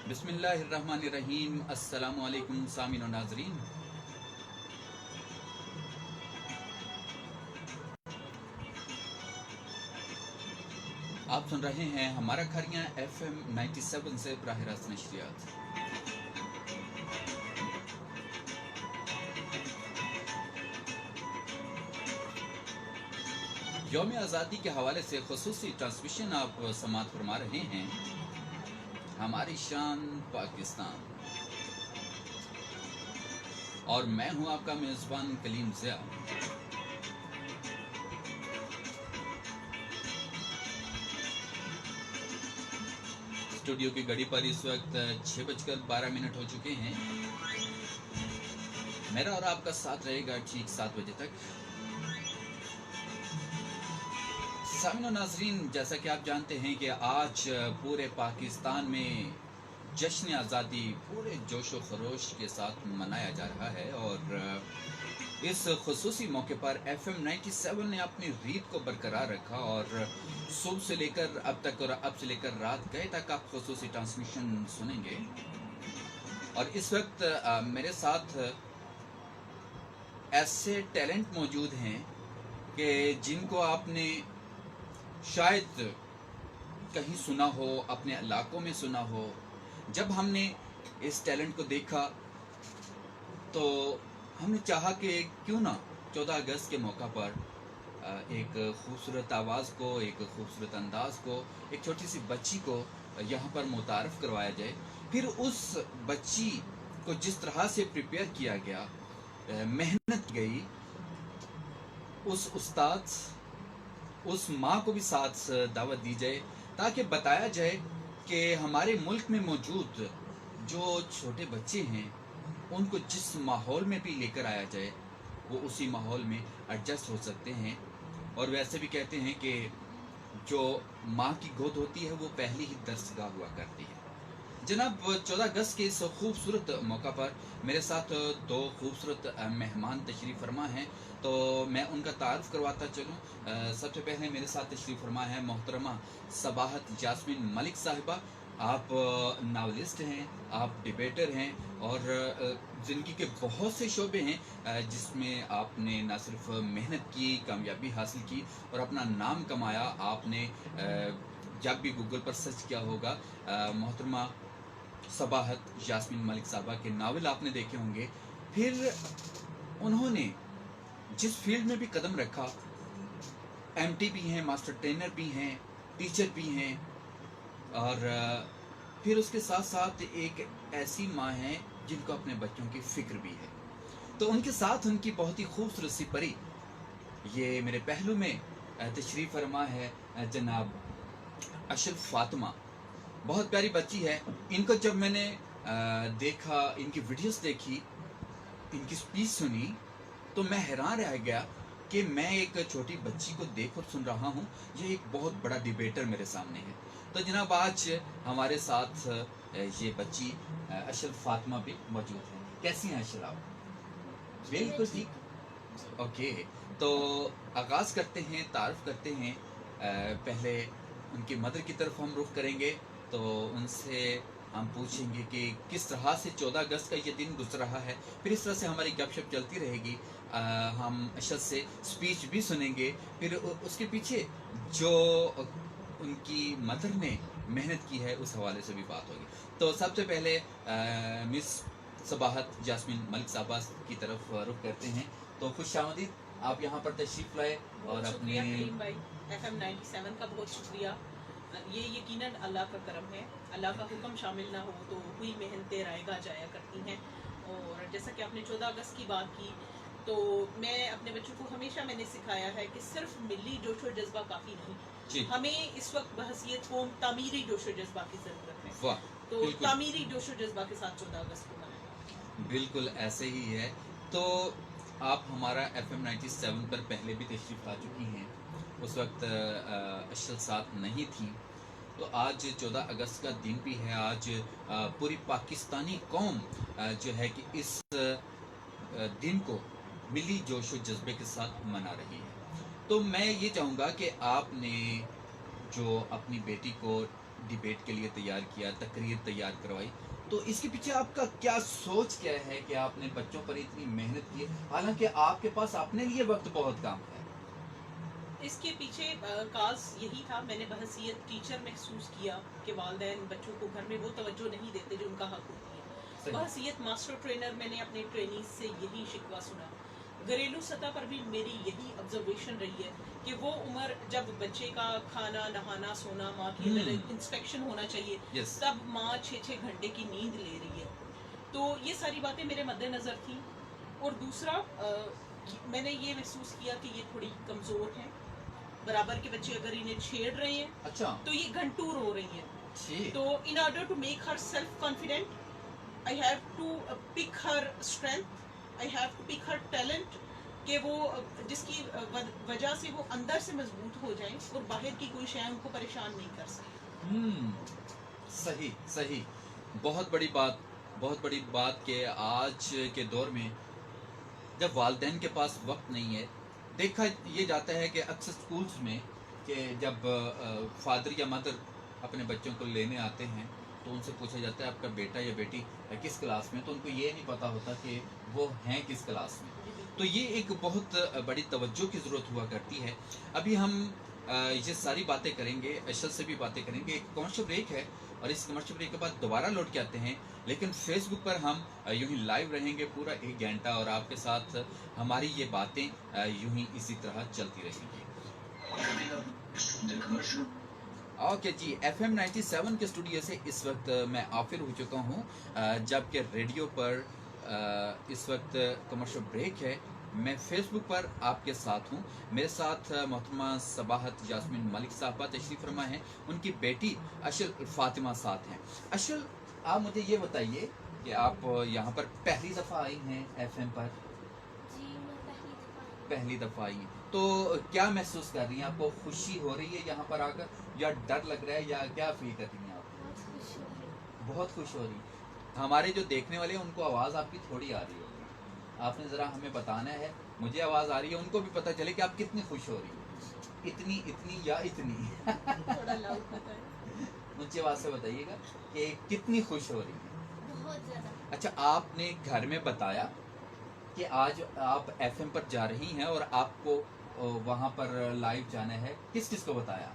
बिस्मिल्लाहिर्रहमानिर्रहीम। अस्सलामु अलैकुम सामीन और नाजरीन। आप सुन रहे हैं हमारा खरियाँ FM 97 से बराह रास्त नशरियात। यौम आज़ादी के हवाले से खुसूसी ट्रांसमिशन आप समात फरमा रहे हैं। हमारी शान पाकिस्तान, और मैं हूं आपका मेज़बान कलीम ज़िया। स्टूडियो की घड़ी पर इस वक्त 6:12 हो चुके हैं। मेरा और आपका साथ रहेगा ठीक 7 बजे तक। सामिन नाजरीन, जैसा कि आप जानते हैं कि आज पूरे पाकिस्तान में जश्न आज़ादी पूरे जोश व खरोश के साथ मनाया जा रहा है, और इस खुसूसी मौके पर FM 97 ने अपनी रीत को बरकरार रखा, और सुबह से लेकर अब तक और अब से लेकर रात गए तक आप खुसूसी ट्रांसमिशन सुनेंगे। और इस वक्त मेरे साथ ऐसे टैलेंट मौजूद हैं कि जिनको आपने शायद कहीं सुना हो, अपने इलाकों में सुना हो। जब हमने इस टैलेंट को देखा तो हमने चाहा कि क्यों ना 14 अगस्त के मौका पर एक खूबसूरत आवाज़ को, एक खूबसूरत अंदाज को, एक छोटी सी बच्ची को यहाँ पर मुतारफ़ करवाया जाए। फिर उस बच्ची को जिस तरह से प्रिपेयर किया गया, मेहनत गई, उस उस्ताद, उस माँ को भी साथ दावत दी जाए, ताकि बताया जाए कि हमारे मुल्क में मौजूद जो छोटे बच्चे हैं उनको जिस माहौल में भी लेकर आया जाए वो उसी माहौल में एडजस्ट हो सकते हैं। और वैसे भी कहते हैं कि जो माँ की गोद होती है वो पहली ही दरसगाह हुआ करती है। जनाब, 14 अगस्त के इस खूबसूरत मौका पर मेरे साथ दो खूबसूरत मेहमान तशरीफ़ फरमा हैं, तो मैं उनका तारुफ करवाता चलूँ। सबसे पहले मेरे साथ तशरीफ़ फरमा है मोहतरमा सबाहत यास्मीन मलिक साहिबा। आप नावलिस्ट हैं, आप डिबेटर हैं, और ज़िंदगी के बहुत से शोबे हैं जिसमें आपने न सिर्फ मेहनत की, कामयाबी हासिल की और अपना नाम कमाया। आपने जब भी गूगल पर सर्च किया होगा मोहतरमा सबाहत यास्मीन मलिक साहबा के नावल आपने देखे होंगे। फिर उन्होंने जिस फील्ड में भी कदम रखा, MT भी हैं, मास्टर ट्रेनर भी हैं, टीचर भी हैं, और फिर उसके साथ साथ एक ऐसी माँ हैं जिनको अपने बच्चों की फ़िक्र भी है। तो उनके साथ उनकी बहुत ही खूबसूरत सी परी, ये मेरे पहलू में तशरीफ़ फरमा है जनाब अशरफ फातिमा। बहुत प्यारी बच्ची है। इनको जब मैंने देखा, इनकी वीडियोस देखी, इनकी स्पीच सुनी, तो मैं हैरान रह गया कि मैं एक छोटी बच्ची को देख और सुन रहा हूँ, ये एक बहुत बड़ा डिबेटर मेरे सामने है। तो जनाब, आज हमारे साथ ये बच्ची अशरफ फातिमा भी मौजूद है। कैसी हैं अशरफ आप? बिल्कुल ठीक। ओके, तो आगाज़ करते हैं, तारुफ करते हैं। पहले उनकी मदर की तरफ हम रुख करेंगे, तो उनसे हम पूछेंगे कि किस तरह से 14 अगस्त का ये दिन गुजर रहा है। फिर इस तरह से हमारी गपशप चलती रहेगी। हम अशद से स्पीच भी सुनेंगे, फिर उसके पीछे जो उनकी मदर ने मेहनत की है उस हवाले से भी बात होगी। तो सबसे पहले मिस सबाहत यास्मीन मलिक साहबा की तरफ रुख करते हैं। तो खुश आमदीद, आप यहाँ पर तशरीफ़ लाए और अपने FM 97 का बहुत शुक्रिया। ये यकीनन अल्लाह का करम है। अल्लाह का हुक्म शामिल ना हो तो हुई मेहनतें रायगा जाया करती हैं। और जैसा कि आपने 14 अगस्त की बात की, तो मैं अपने बच्चों को हमेशा मैंने सिखाया है कि सिर्फ मिली जोश और जज्बा काफ़ी नहीं, हमें इस वक्त बहसियत कौम तामीरी जोश और जज्बा की ज़रूरत है। तो तामीरी जोश और जज्बा के साथ 14 अगस्त को मनाएं। बिल्कुल ऐसे ही है। तो आप हमारा FM 97 पर पहले भी तशरीफ़ ला चुकी हैं, उस वक्त अशरफ साथ नहीं थी। तो आज 14 अगस्त का दिन भी है। आज पूरी पाकिस्तानी कौम जो है कि इस दिन को मिली जोश व जज्बे के साथ मना रही है। तो मैं ये चाहूँगा कि आपने जो अपनी बेटी को डिबेट के लिए तैयार किया, तकरीर तैयार करवाई, तो इसके पीछे आपका क्या सोच क्या है कि आपने बच्चों पर इतनी मेहनत की, हालांकि आपके पास अपने लिए वक्त बहुत कम है? इसके पीछे काज यही था, मैंने बहसीयत टीचर महसूस किया कि वालिदैन बच्चों को घर में वो तवज्जो नहीं देते जो उनका हक होती है। सही। बहसीयत मास्टर ट्रेनर मैंने अपने ट्रेनीज से यही शिकवा सुना। घरेलू सतह पर भी मेरी यही ऑब्जर्वेशन रही है कि वो उम्र जब बच्चे का खाना, नहाना, सोना, माँ की इंस्पेक्शन होना चाहिए, यस। तब माँ 6-6 घंटे की नींद ले रही है। तो ये सारी बातें मेरे मद्देनज़र थी। और दूसरा मैंने ये महसूस किया कि ये थोड़ी कमज़ोर हैं। बराबर के बच्चे अगर इन्हें छेड़ रहे हैं अच्छा। तो ये घंटों रो रही हैं। ठीक। तो in order to make herself confident I have to pick her strength, I have to pick her talent, कि वो जिसकी वजह से वो अंदर से मजबूत हो जाएं और बाहर की कोई शय उनको परेशान नहीं कर सकती। सही सही। बहुत बड़ी बात कि आज के दौर में जब वालिदैन के पास वक्त नहीं है, देखा ये जाता है कि अक्सर स्कूल्स में कि जब फादर या मदर अपने बच्चों को लेने आते हैं तो उनसे पूछा जाता है आपका बेटा या बेटी किस क्लास में, तो उनको ये नहीं पता होता कि वो हैं किस क्लास में। तो ये एक बहुत बड़ी तवज्जो की ज़रूरत हुआ करती है। अभी हम ये सारी बातें करेंगे, अशल से भी बातें करेंगे। एक कमर्शियल ब्रेक है और इस कमर्शियल ब्रेक के बाद दोबारा लौट के आते हैं, लेकिन फेसबुक पर हम यूं ही लाइव रहेंगे पूरा 1 घंटा और आपके साथ हमारी ये बातें यूं ही इसी तरह चलती रहेंगी। ओके जी, FM 97 के स्टूडियो से इस वक्त मैं आफिर हो चुका हूँ, जबकि रेडियो पर इस वक्त कमर्शियल ब्रेक है। मैं फेसबुक पर आपके साथ हूँ। मेरे साथ मोहतरमा सबाहत यास्मीन मलिक साहबा तशरीफ़ फरमा हैं, उनकी बेटी अशल फातिमा साथ हैं। अशल, आप मुझे ये बताइए कि आप यहाँ पर पहली दफ़ा आई हैं FM पर? जी, मैं पहली दफ़ा आई हैं, तो क्या महसूस कर रही हैं? आपको खुशी हो रही है यहाँ पर आकर, या डर लग रहा है, या क्या फील कर रही हैं आप? बहुत खुश हो रही। बहुत खुश हो रही। हमारे जो देखने वाले हैं उनको आवाज़ आपकी थोड़ी आ रही होगी, आपने ज़रा हमें बताना है। मुझे आवाज़ आ रही है, उनको भी पता चले कि आप कितनी खुश हो रही हैं। इतनी या इतनी थोड़ा लाउड होता है। मुझे आवाज़ से बताइएगा कि कितनी खुश हो रही हैं। बहुत ज़्यादा। अच्छा, आपने घर में बताया कि आज आप FM पर जा रही हैं और आपको वहाँ पर लाइव जाना है, किस किस को बताया?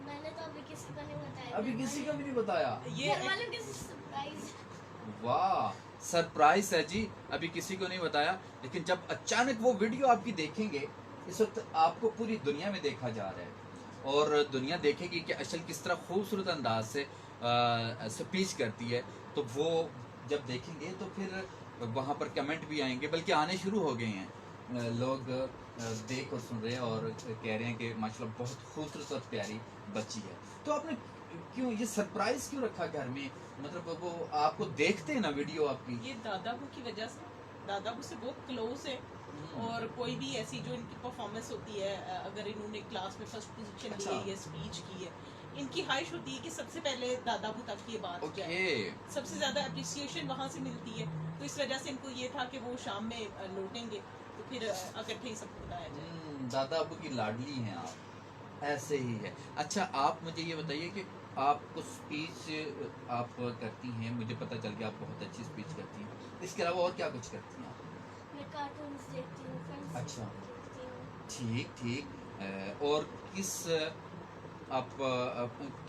मैंने तो अभी किसी को नहीं बताया। अभी किसी को भी नहीं बताया? ये घर वालों के सरप्राइज। वाह, सरप्राइज है जी, अभी किसी को नहीं बताया। लेकिन जब अचानक वो वीडियो आपकी देखेंगे, इस वक्त आपको पूरी दुनिया में देखा जा रहा है और दुनिया देखेगी कि अशल किस तरह खूबसूरत अंदाज से स्पीच करती है, तो वो जब देखेंगे तो फिर वहाँ पर कमेंट भी आएंगे, बल्कि आने शुरू हो गए हैं। लोग देख और सुन रहे हैं और कह रहे हैं कि माशाल्लाह बहुत खूबसूरत और प्यारी बच्ची है। तो आपने क्यों ये सरप्राइज क्यों रखा घर में? मतलब वो आपको देखते हैं ना वीडियो आपकी। ये दादाबू की वजह से, दादाबू से बहुत क्लोज है। और कोई भी ऐसी जो इनकी परफॉर्मेंस होती है, अगर इन्होंने क्लास में फर्स्ट पोजीशन ली है या स्पीच की है, इनकी ख्वाहिश होती है कि सबसे पहले दादाबू तक ये बात जाए, सबसे ज्यादा अप्रिसिएशन वहाँ से मिलती है। तो इस वजह से इनको ये था कि वो शाम में लौटेंगे तो फिर इकट्ठे ही सबको बताया जाए। दादा अबू की लाडली हैं आप, ऐसे ही है। अच्छा, आप मुझे ये बताइए कि आपको स्पीच आप करती हैं, मुझे पता चल गया आप बहुत अच्छी स्पीच करती हैं, इसके अलावा और क्या कुछ करती हैं आप? मैं कार्टून्स देखती हूँ, फ्रेंड्स अच्छा। देखती हूँ। ठीक ठीक। और आप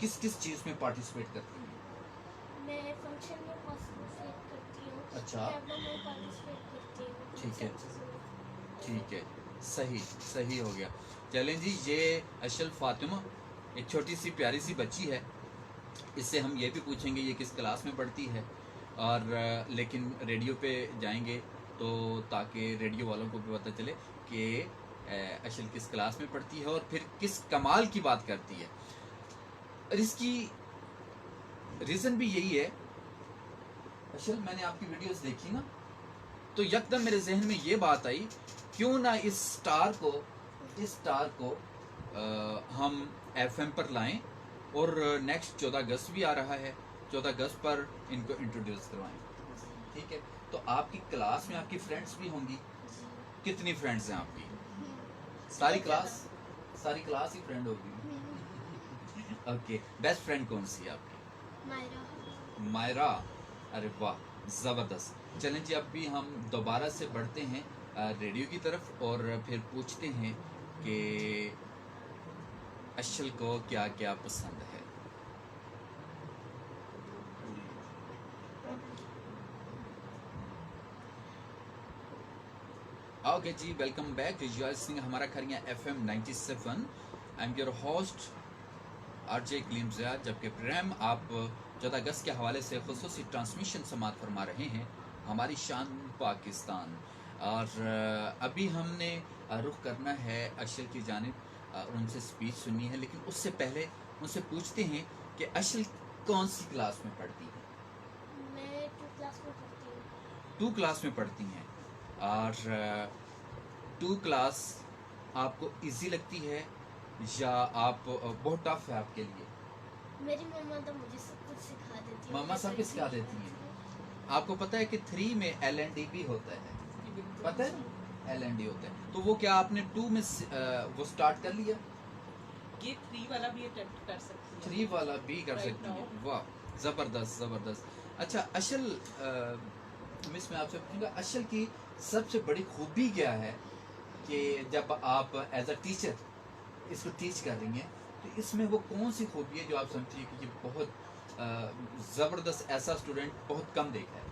किस किस चीज़ में पार्टिसिपेट करती हैं? मैं फंक्शन में पार्टिसिपेट करती हूँ। अच्छा। कैंपों में पार्टिसिपेट करती हूँ। ठीक है। सब चीज़ों में। ठीक है, सही सही हो गया। चलें जी, ये अशल फातिमा एक छोटी सी प्यारी सी बच्ची है, इससे हम ये भी पूछेंगे ये किस क्लास में पढ़ती है, और लेकिन रेडियो पे जाएंगे तो ताकि रेडियो वालों को भी पता चले कि अशल किस क्लास में पढ़ती है और फिर किस कमाल की बात करती है। और इसकी रीज़न भी यही है। अशल, मैंने आपकी वीडियोस देखी ना, तो यकदम मेरे जहन में ये बात आई, क्यों ना इस स्टार को हम FM पर लाएं, और नेक्स्ट 14 अगस्त भी आ रहा है, 14 अगस्त पर इनको इंट्रोड्यूस करवाएं। ठीक है, तो आपकी क्लास में आपकी फ्रेंड्स भी होंगी। कितनी फ्रेंड्स हैं आपकी? सारी क्लास ही फ्रेंड होगी। ओके, बेस्ट फ्रेंड कौन सी है आपकी? मायरा। मायरा, अरे वाह, ज़बरदस्त। चलें जी, अब भी हम दोबारा से बढ़ते हैं रेडियो की तरफ और फिर पूछते हैं कि अशल को क्या क्या पसंद है। ओके जी, वेलकम बैक। विजुअल सिंह हमारा खरिया FM 97। I am your host RJ Kaleem Zia. जबकि प्रोग्राम आप 14 अगस्त के हवाले से खुसूसी ट्रांसमिशन समात फरमा रहे हैं, हमारी शान पाकिस्तान। और अभी हमने रुख करना है अशल की जानिब और उनसे स्पीच सुननी है, लेकिन उससे पहले उनसे पूछते हैं कि अशल कौन सी क्लास में पढ़ती है? मैं 2 क्लास में पढ़ती हूँ। 2 क्लास में पढ़ती हैं। और 2 क्लास आपको इजी लगती है या आप बहुत टफ है आपके लिए? मेरी मम्मा तो मुझे सब कुछ सिखा देती है। मम्मा सब कुछ सिखा देती हैं। आपको पता है कि 3 में LND भी होता है, पता है? LND होता है, तो वो क्या आपने 2 में वो स्टार्ट कर लिया? ये 3 वाला भी अटेम्प्ट कर सकती है। 3 वाला भी कर Right सकती है। now. वाह, ज़बरदस्त ज़बरदस्त। अच्छा अशल, मिस मैं आपसे पूछूंगा, अशल की सबसे बड़ी खूबी क्या है कि जब आप एज अ टीचर इसको टीच कर रही हैं, तो इसमें वो कौन सी खूबी है जो आप समझती है कि ये बहुत ज़बरदस्त, ऐसा स्टूडेंट बहुत कम देखा है?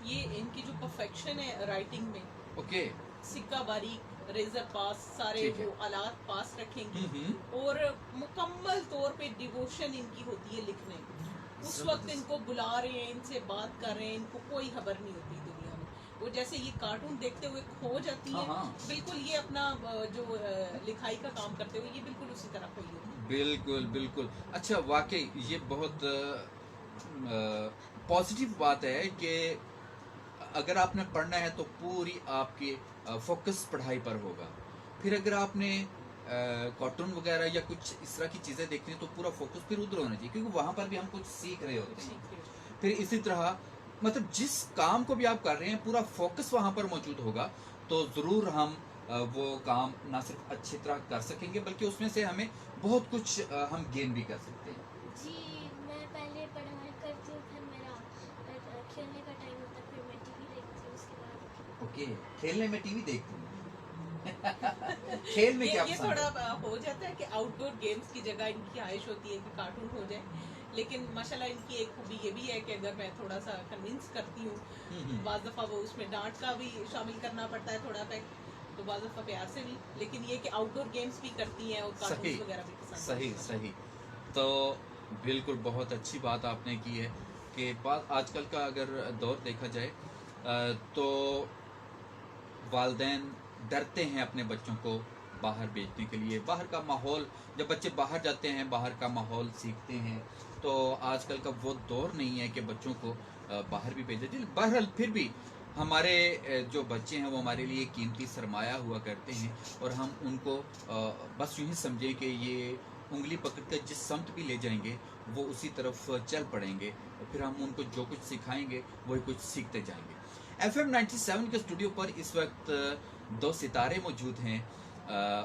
ये इनकी जो परफेक्शन है राइटिंग में, ओके। सिक्का बारीक, रेजर पास, सारे ठीक है। वो आलात पास रखेंगी हम्म। और मुकम्मल तौर पे डिवोशन इनकी होती है लिखने। उस जबरदस्त। वक्त इनको बुला रहे हैं, इनसे बात कर रहे हैं, इनको कोई खबर नहीं होती दुनिया में। वो जैसे ये कार्टून देखते हुए खो जाती हाँ, है, हाँ। बिल्कुल ये अपना जो लिखाई का काम करते हुए ये बिल्कुल उसी तरह खोई होती है। बिल्कुल बिल्कुल। अच्छा, वाकई ये बहुत पॉजिटिव बात है कि अगर आपने पढ़ना है तो पूरी आपकी फोकस पढ़ाई पर होगा। फिर अगर आपने कार्टून वगैरह या कुछ इस तरह की चीज़ें देखनी है तो पूरा फोकस फिर उधर होना चाहिए, क्योंकि वहाँ पर भी हम कुछ सीख रहे होते हैं। ठीक है। फिर इसी तरह मतलब जिस काम को भी आप कर रहे हैं पूरा फोकस वहाँ पर मौजूद होगा, तो ज़रूर हम वो काम ना सिर्फ अच्छी तरह कर सकेंगे बल्कि उसमें से हमें बहुत कुछ हम गेन भी कर सकते हैं। जी, मैं पहले पढ़ाई करती हूँ, फिर मेरा खेलने का टाइम होता है, फिर मैं टीवी देखती हूँ उसके बाद। ओके, खेलने में टीवी देखती हूँ। खेल में क्या ये पसंद थोड़ा है? हो जाता है कि आउटडोर गेम्स की जगह इनकी ख्वाहिश होती है कि कार्टून हो जाए। लेकिन माशाल्लाह इनकी एक खूबी ये भी है कि अगर मैं थोड़ा सा कन्विंस करती हूँ, बाज़ दफ़ा वो उसमें डांट का भी शामिल करना पड़ता है थोड़ा सा, तो बाज़ दफ़ा प्यार से भी। लेकिन ये कि आउटडोर गेम्स भी करती हैं और सही कार्टून वगैरह भी पसंद सही करती हैं। सही। तो बिल्कुल बहुत अच्छी बात आपने की है कि बात आजकल का अगर दौर देखा जाए तो वालिदैन डरते हैं अपने बच्चों को बाहर भेजने के लिए। बाहर का माहौल, जब बच्चे बाहर जाते हैं बाहर का माहौल सीखते हैं, तो आजकल का वो दौर नहीं है कि बच्चों को बाहर भी भेजा जाए। बहरहाल फिर भी हमारे जो बच्चे हैं वो हमारे लिए कीमती सरमाया हुआ करते हैं, और हम उनको बस यूँ ही समझें कि ये उंगली पकड़ कर जिस समत भी ले जाएंगे वो उसी तरफ चल पड़ेंगे, और फिर हम उनको जो कुछ सिखाएंगे वही कुछ सीखते जाएंगे। FM 97 के स्टूडियो पर इस वक्त 2 सितारे मौजूद हैं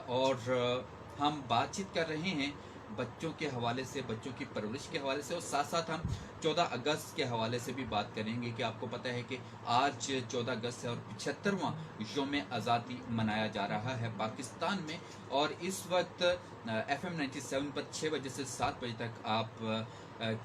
और हम बातचीत कर रहे हैं बच्चों के हवाले से, बच्चों की परवरिश के हवाले से, और साथ साथ हम 14 अगस्त के हवाले से भी बात करेंगे कि आपको पता है कि आज 14 अगस्त है और 75वां यौम आज़ादी मनाया जा रहा है पाकिस्तान में। और इस वक्त FM 97 पर 6 बजे से 7 बजे तक आप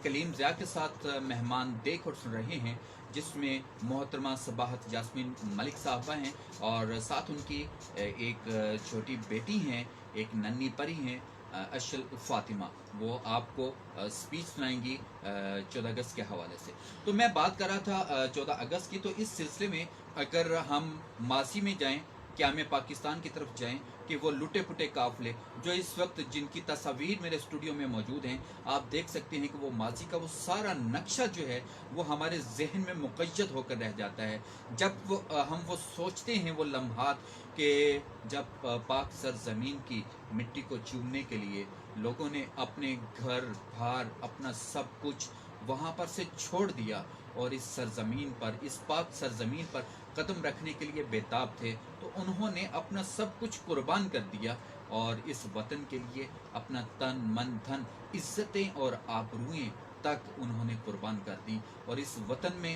कलीम ज़िया के साथ मेहमान देख और सुन रहे हैं, जिसमें मोहतरमा सबाहत यास्मीन मलिक साहबा हैं और साथ उनकी एक छोटी बेटी हैं, एक नन्ही परी हैं अशल फातिमा। वो आपको स्पीच सुनाएंगी 14 अगस्त के हवाले से। तो मैं बात कर रहा था 14 अगस्त की, तो इस सिलसिले में अगर हम माजी में जाएं, क़याम पाकिस्तान की तरफ जाएं, कि वो लुटे पुटे काफले जो इस वक्त जिनकी तस्वीर मेरे स्टूडियो में मौजूद हैं, आप देख सकते हैं कि वो माजी का वो सारा नक्शा जो है वो हमारे जहन में मुक़य्यद होकर रह जाता है। जब वो हम वो सोचते हैं वो लम्हात कि जब पाक सरजमीन की मिट्टी को चूमने के लिए लोगों ने अपने घर बार अपना सब कुछ वहाँ पर से छोड़ दिया और इस सरजमीन पर, इस पाक सरजमीन पर कदम रखने के लिए बेताब थे, तो उन्होंने अपना सब कुछ कुर्बान कर दिया اور اس وطن کے لیے اپنا تن من دھن عزتیں اور آبروئیں تک انہوں نے قربان کر دی، اور اس وطن میں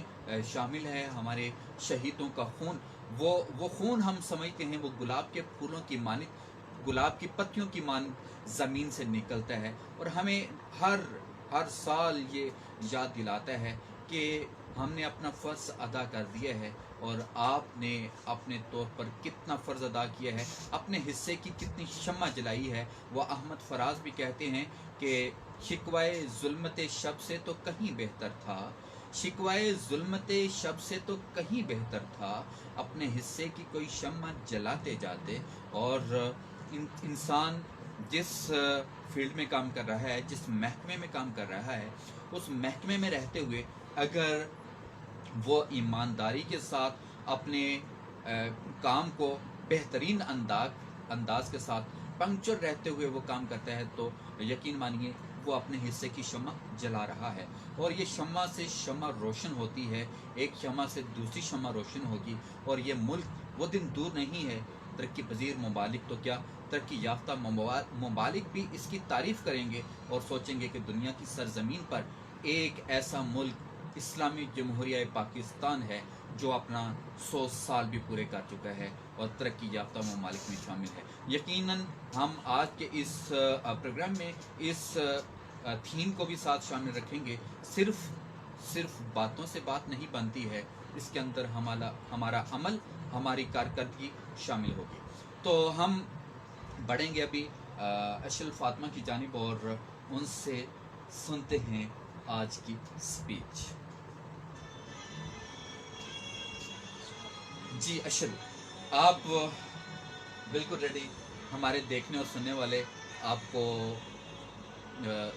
شامل ہے ہمارے شہیدوں کا خون. وہ خون ہم سمجھتے ہیں وہ گلاب کے پھولوں کی مانند، گلاب کی پتیوں کی مانند زمین سے نکلتا ہے، اور ہمیں ہر سال یہ یاد دلاتا ہے کہ ہم نے اپنا فرض ادا کر دیا ہے، اور آپ نے اپنے طور پر کتنا فرض ادا کیا ہے، اپنے حصے کی کتنی شمع جلائی ہے. وہ احمد فراز بھی کہتے ہیں کہ شکوائے ظلمت شب سے تو کہیں بہتر تھا، شکوائے ظلمت شب سے تو کہیں بہتر تھا، اپنے حصے کی کوئی شمع جلاتے جاتے. اور انسان جس فیلڈ میں کام کر رہا ہے، جس محکمے میں کام کر رہا ہے، اس محکمے میں رہتے ہوئے اگر وہ ایمانداری کے ساتھ اپنے کام کو بہترین انداز کے ساتھ پنکچر رہتے ہوئے وہ کام کرتا ہے، تو یقین مانیے وہ اپنے حصے کی شمع جلا رہا ہے. اور یہ شمع سے شمع روشن ہوتی ہے، ایک شمع سے دوسری شمع روشن ہوگی، اور یہ ملک وہ دن دور نہیں ہے. ترقی پذیر ممالک تو کیا، ترقی یافتہ ممالک بھی اس کی تعریف کریں گے اور سوچیں گے کہ دنیا کی سرزمین پر ایک ایسا ملک اسلامی جمہوریہ پاکستان ہے جو اپنا 100 سال بھی پورے کر چکا ہے اور ترقی یافتہ ممالک میں شامل ہے. یقیناً ہم آج کے اس پروگرام میں اس تھیم کو بھی ساتھ شامل رکھیں گے. صرف باتوں سے بات نہیں بنتی ہے، اس کے اندر ہمارا عمل، ہماری کارکردگی شامل ہوگی. تو ہم بڑھیں گے ابھی اشل فاطمہ کی جانب اور ان سے سنتے ہیں آج کی سپیچ. جی اشل، آپ بالکل ریڈی. ہمارے دیکھنے اور سننے والے آپ کو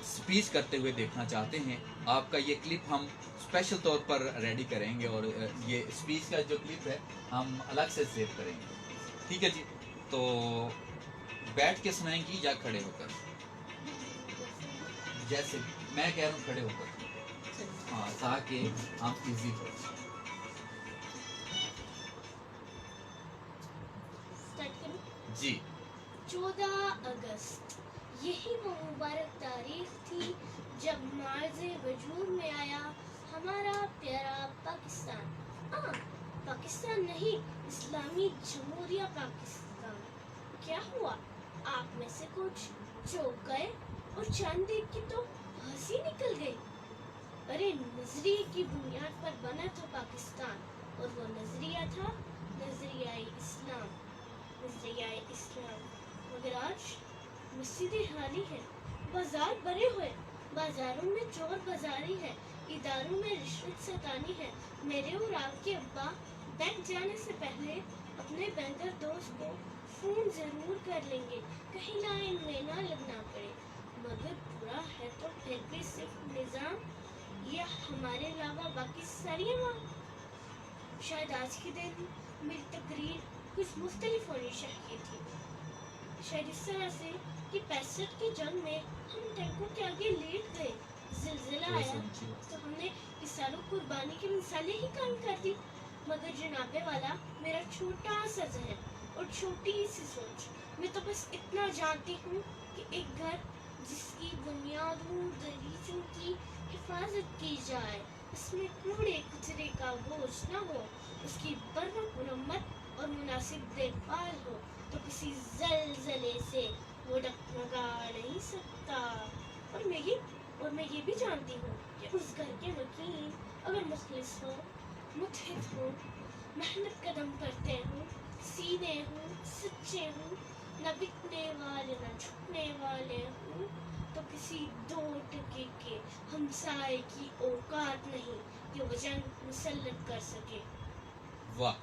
سپیچ کرتے ہوئے دیکھنا چاہتے ہیں. آپ کا یہ کلپ ہم اسپیشل طور پر ریڈی کریں گے، اور یہ سپیچ کا جو کلپ ہے ہم الگ سے سیو کریں گے. ٹھیک ہے جی؟ تو بیٹھ کے سنائیں گی یا کھڑے ہو کر؟ جیسے میں کہہ رہا ہوں کھڑے ہو کر، ہاں، تاکہ ہم ایزی ہو. اسٹارٹ کروں؟ جی. 14 اگست، یہی وہ مبارک تاریخ تھی جب مارز وجود میں آیا ہمارا پیارا پاکستان. پاکستان نہیں، اسلامی جمہوریہ پاکستان. کیا ہوا؟ آپ میں سے کچھ چوک گئے اور چاند دیکھ کے تو ہنسی نکل گئی. ارے نظریے کی بنیاد پر بنا تھا پاکستان، اور وہ نظریہ تھا نظریہ اسلام. مگر آج مسجدیں خالی ہیں، بازار بھرے ہوئے، بازاروں میں چور بازاری ہے، اداروں میں رشوت ستانی ہے. میرے اور آپ کے ابا بینک جانے سے پہلے اپنے بینکر دوست کو فون ضرور کر لیں گے، کہیں لائن میں نہ لگنا پڑے. مگر برا ہے تو پھر بھی صرف نظام یا ہمارے علاوہ باقی ساری عوام. شاید آج کے دن میری تقریر کچھ مختلف ہونی چاہیے تھی. شاید اس طرح سے کہ 65 کی جنگ میں ہم ٹینکوں کے آگے لیٹ گئے، زلزلہ آیا تو ہم نے اشاروں قربانی کی مثالیں ہی کام کر دی. مگر جناب والا، میرا چھوٹا سا ذہن اور چھوٹی سی سوچ، میں تو بس اتنا جانتی ہوں کہ ایک گھر جس کی بنیادوں دریچوں کی حفاظت کی جائے، اس میں کوڑے کچرے کا بوجھ نہ ہو، اس کی مرمت اور مناسب دیکھ بھال ہو، تو کسی زلزلے سے وہ ڈگمگا نہیں سکتا. اور میں یہ بھی جانتی ہوں کہ اس گھر کے مکین اگر مخلص ہو، متحد ہو، محنت قدم کرتے ہوں، سیدھے ہوں، سچے ہوں، نہ بکنے والے نہ جھکنے والے ہوں، تو کسی 2 ٹکے کے ہمسائے کی اوقات نہیں کہ وہ جنگ مسلط کر سکے. واہ.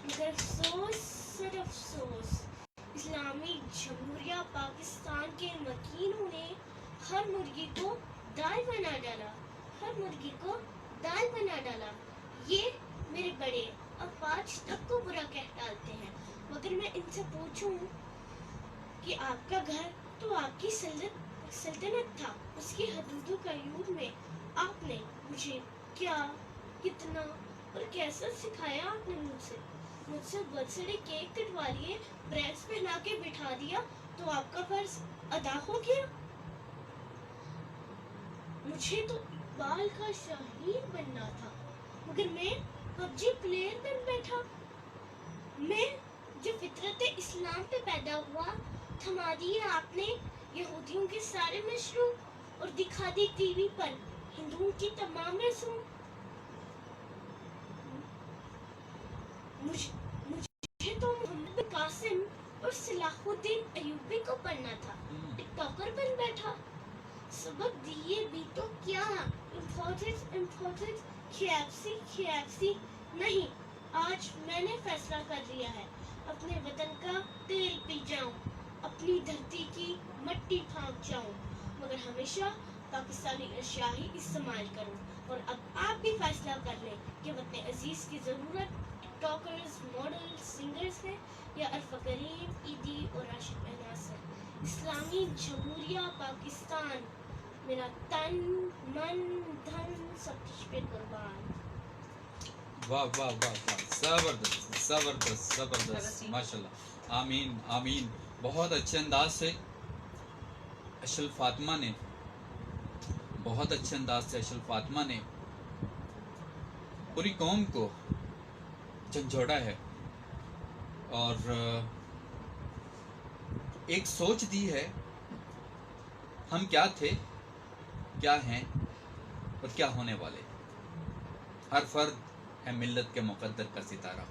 مگر افسوس، سر افسوس، اسلامی جمہوریہ پاکستان کے مکینوں نے ہر مرغی کو دال بنا ڈالا، ہر مرغی کو دال بنا ڈالا. یہ میرے بڑے اب 5 تک کو برا کہہ ڈالتے ہیں. مگر میں ان سے پوچھوں کہ آپ کا گھر تو آپ کی سلطنت تھا، اس کی حدودوں قیود میں آپ نے مجھے کیا، کتنا اور کیسا سکھایا. آپ نے مجھ سے برتھ ڈے کیک کٹوا لیے، بریڈز پہنا کے بٹھا دیا तो आपका फर्ज अदा हो गया। मुझे तो इकबाल का शाहीन बनना था, मगर मैं पबजी प्लेयर बन बैठा। मैं जो फितरत इस्लाम पे पैदा हुआ, थमा दिए आपने यहूदियों के सारे मशरूब और दिखा दी टीवी पर हिंदुओं की तमाम रस्म। मुझे तो मोहम्मद बिन कासिम और सलाहुद्दीन अयूबी को पढ़ना था, टिकटॉकर बन बैठा। सबक दिए भी तो क्या, इम्पोर्टेंट KFC नहीं। आज मैंने फैसला कर लिया है, अपने वतन का तेल पी जाऊं, अपनी धरती की मट्टी फाँक जाऊं, मगर हमेशा पाकिस्तानी अशिया ही इस्तेमाल करूं। और अब आप भी फैसला कर लें कि वतन अजीज की ज़रूरत टिकटॉकर्स, मॉडल्स, सिंगर्स है या अरफा करीम, ईदी और राशिद महनाज है। इस्लामी जमहूरिया पाकिस्तान, मेरा तन मन धन सब कुछ पे कुर्बान। वाह वाह वाह वाह, जबरदस्त जबरदस्त जबरदस्त, माशाल्लाह, आमीन आमीन। बहुत अच्छे अंदाज से अशल फातिमा ने, बहुत अच्छे अंदाज से अशल फातिमा ने पूरी कौम को झंझोड़ा है और एक सोच दी है, हम क्या थे, क्या हैं और क्या होने वाले। हर फर्द है मिल्लत के मुकद्दर का सितारा,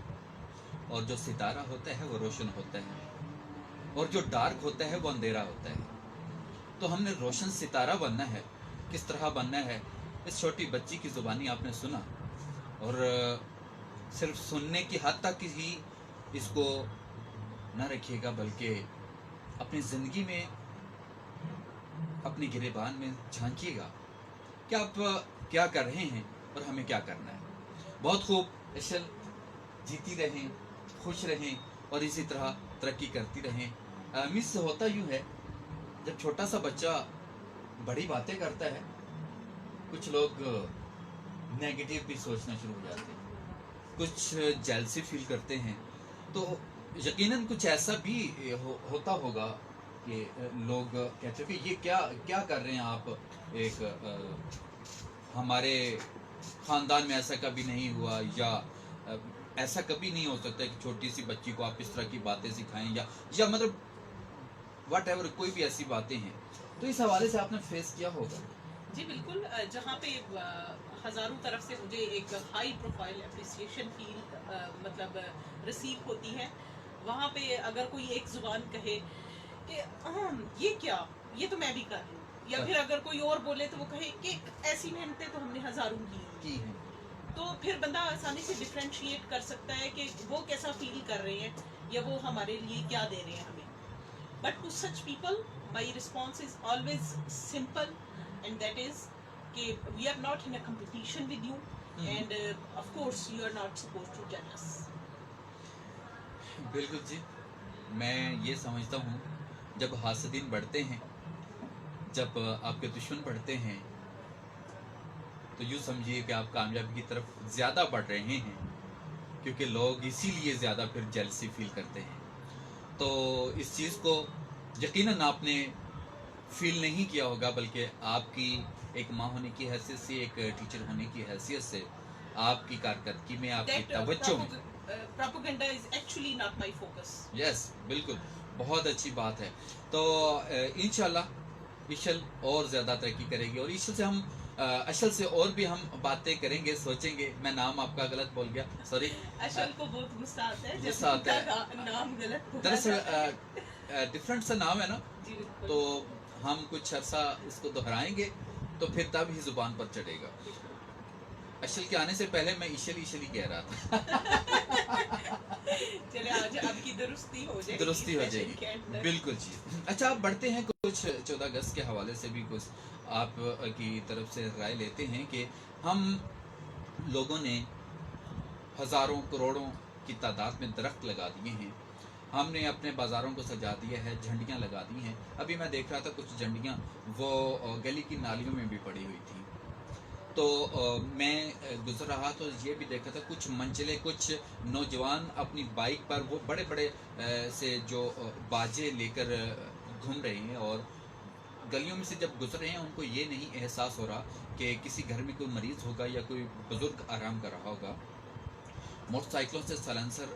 और जो सितारा होता है वो रोशन होता है, और जो डार्क होता है वो अंधेरा होता है। तो हमने रोशन सितारा बनना है। किस तरह बनना है, इस छोटी बच्ची की ज़ुबानी आपने सुना, और सिर्फ सुनने की हद तक ही इसको न रखिएगा, बल्कि अपनी ज़िंदगी में, अपनी गिरेबान में झांकिएगा कि आप क्या कर रहे हैं और हमें क्या करना है। बहुत खूब, अशल जीती रहें, खुश रहें और इसी तरह तरक्की करती रहें। मिस होता यूँ है, जब छोटा सा बच्चा बड़ी बातें करता है, कुछ लोग नेगेटिव भी सोचना शुरू हो जाते हैं, कुछ जेलसी फील करते हैं। तो यकीनन कुछ ऐसा भी होता होगा कि लोग कहते हैं कि ये क्या क्या कर रहे हैं आप, हमारे ख़ानदान में ऐसा कभी नहीं हुआ, या ऐसा कभी नहीं हो सकता कि छोटी सी बच्ची को आप इस तरह की बातें सिखाएं, या मतलब वट एवर, कोई भी ऐसी बातें हैं। तो इस हवाले से आपने फेस किया होगा। जी बिल्कुल, जहाँ पे हज़ारों तरफ से मुझे एक हाई प्रोफाइल अप्रिसिएशन फील मतलब रिसीव होती है, वहाँ पे अगर कोई एक ज़ुबान कहे कि ये क्या, ये तो मैं भी कर लूँ, या फिर अगर कोई और बोले तो वो कहे कि ऐसी मेहनतें तो हमने हज़ारों की हैं, तो फिर बंदा आसानी से डिफ्रेंशिएट कर सकता है कि वो कैसा फील कर रहे हैं या वो हमारे लिए क्या दे रहे हैं हमें। But to such people my response is always simple, and that is कि we are not in a competition with you, and of course you are not supposed to जज अस। बिल्कुल जी, मैं ये समझता हूँ, जब हासदीन बढ़ते हैं, जब आपके दुश्मन बढ़ते हैं, तो यूँ समझिए कि आप कामयाबी की तरफ ज़्यादा बढ़ रहे हैं, क्योंकि लोग इसीलिए ज़्यादा फिर जेलसी फील करते हैं। तो इस चीज़ को यकीनन आपने फील नहीं किया होगा, बल्कि आपकी एक माँ होने की हैसियत से, एक टीचर होने की हैसियत से, आपकी कारकर्दगी में, आपकी तवज्जो में propaganda is actually not my focus. Yes, बिल्कुल, बहुत अच्छी बात है। तो इंशाल्लाह इशल और ज़्यादा तरक्की करेगी, और इशल से हम अशल से और भी हम बातें करेंगे, सोचेंगे। मैं नाम आपका गलत बोल गया, सॉरी। अशल को बहुत गुस्सा आता है गुस्सा आता है, नाम गलत बोला। दरअसल डिफरेंट सा नाम है ना, जी बिल्कुल। तो हम कुछ अर्सा इसको दोहराएंगे तो फिर तब ही जुबान पर चढ़ेगा। अशल के आने से पहले मैं इशल ही कह रहा था। चले आज आपकी दुरुस्ती हो जाएगी, दुरुस्ती हो जाएगी, बिल्कुल जी। अच्छा, आप बढ़ते हैं, कुछ 14 अगस्त के हवाले से भी कुछ आप की तरफ से राय लेते हैं कि हम लोगों ने हज़ारों करोड़ों की तादाद में दरख्त लगा दिए हैं, हमने अपने बाज़ारों को सजा दिया है, झंडियाँ लगा दी हैं। अभी मैं देख रहा था कुछ झंडियाँ वो गली की नालियों में भी पड़ी हुई थी। तो मैं गुजर रहा तो ये भी देखा था, कुछ मंजिलें, कुछ नौजवान अपनी बाइक पर वो बड़े बड़े से जो बाजे लेकर घूम रहे हैं और गलियों में से जब गुजर रहे हैं उनको ये नहीं एहसास हो रहा कि किसी घर में कोई मरीज होगा या कोई बुजुर्ग आराम कर रहा होगा, मोटरसाइकिलों से साइलेंसर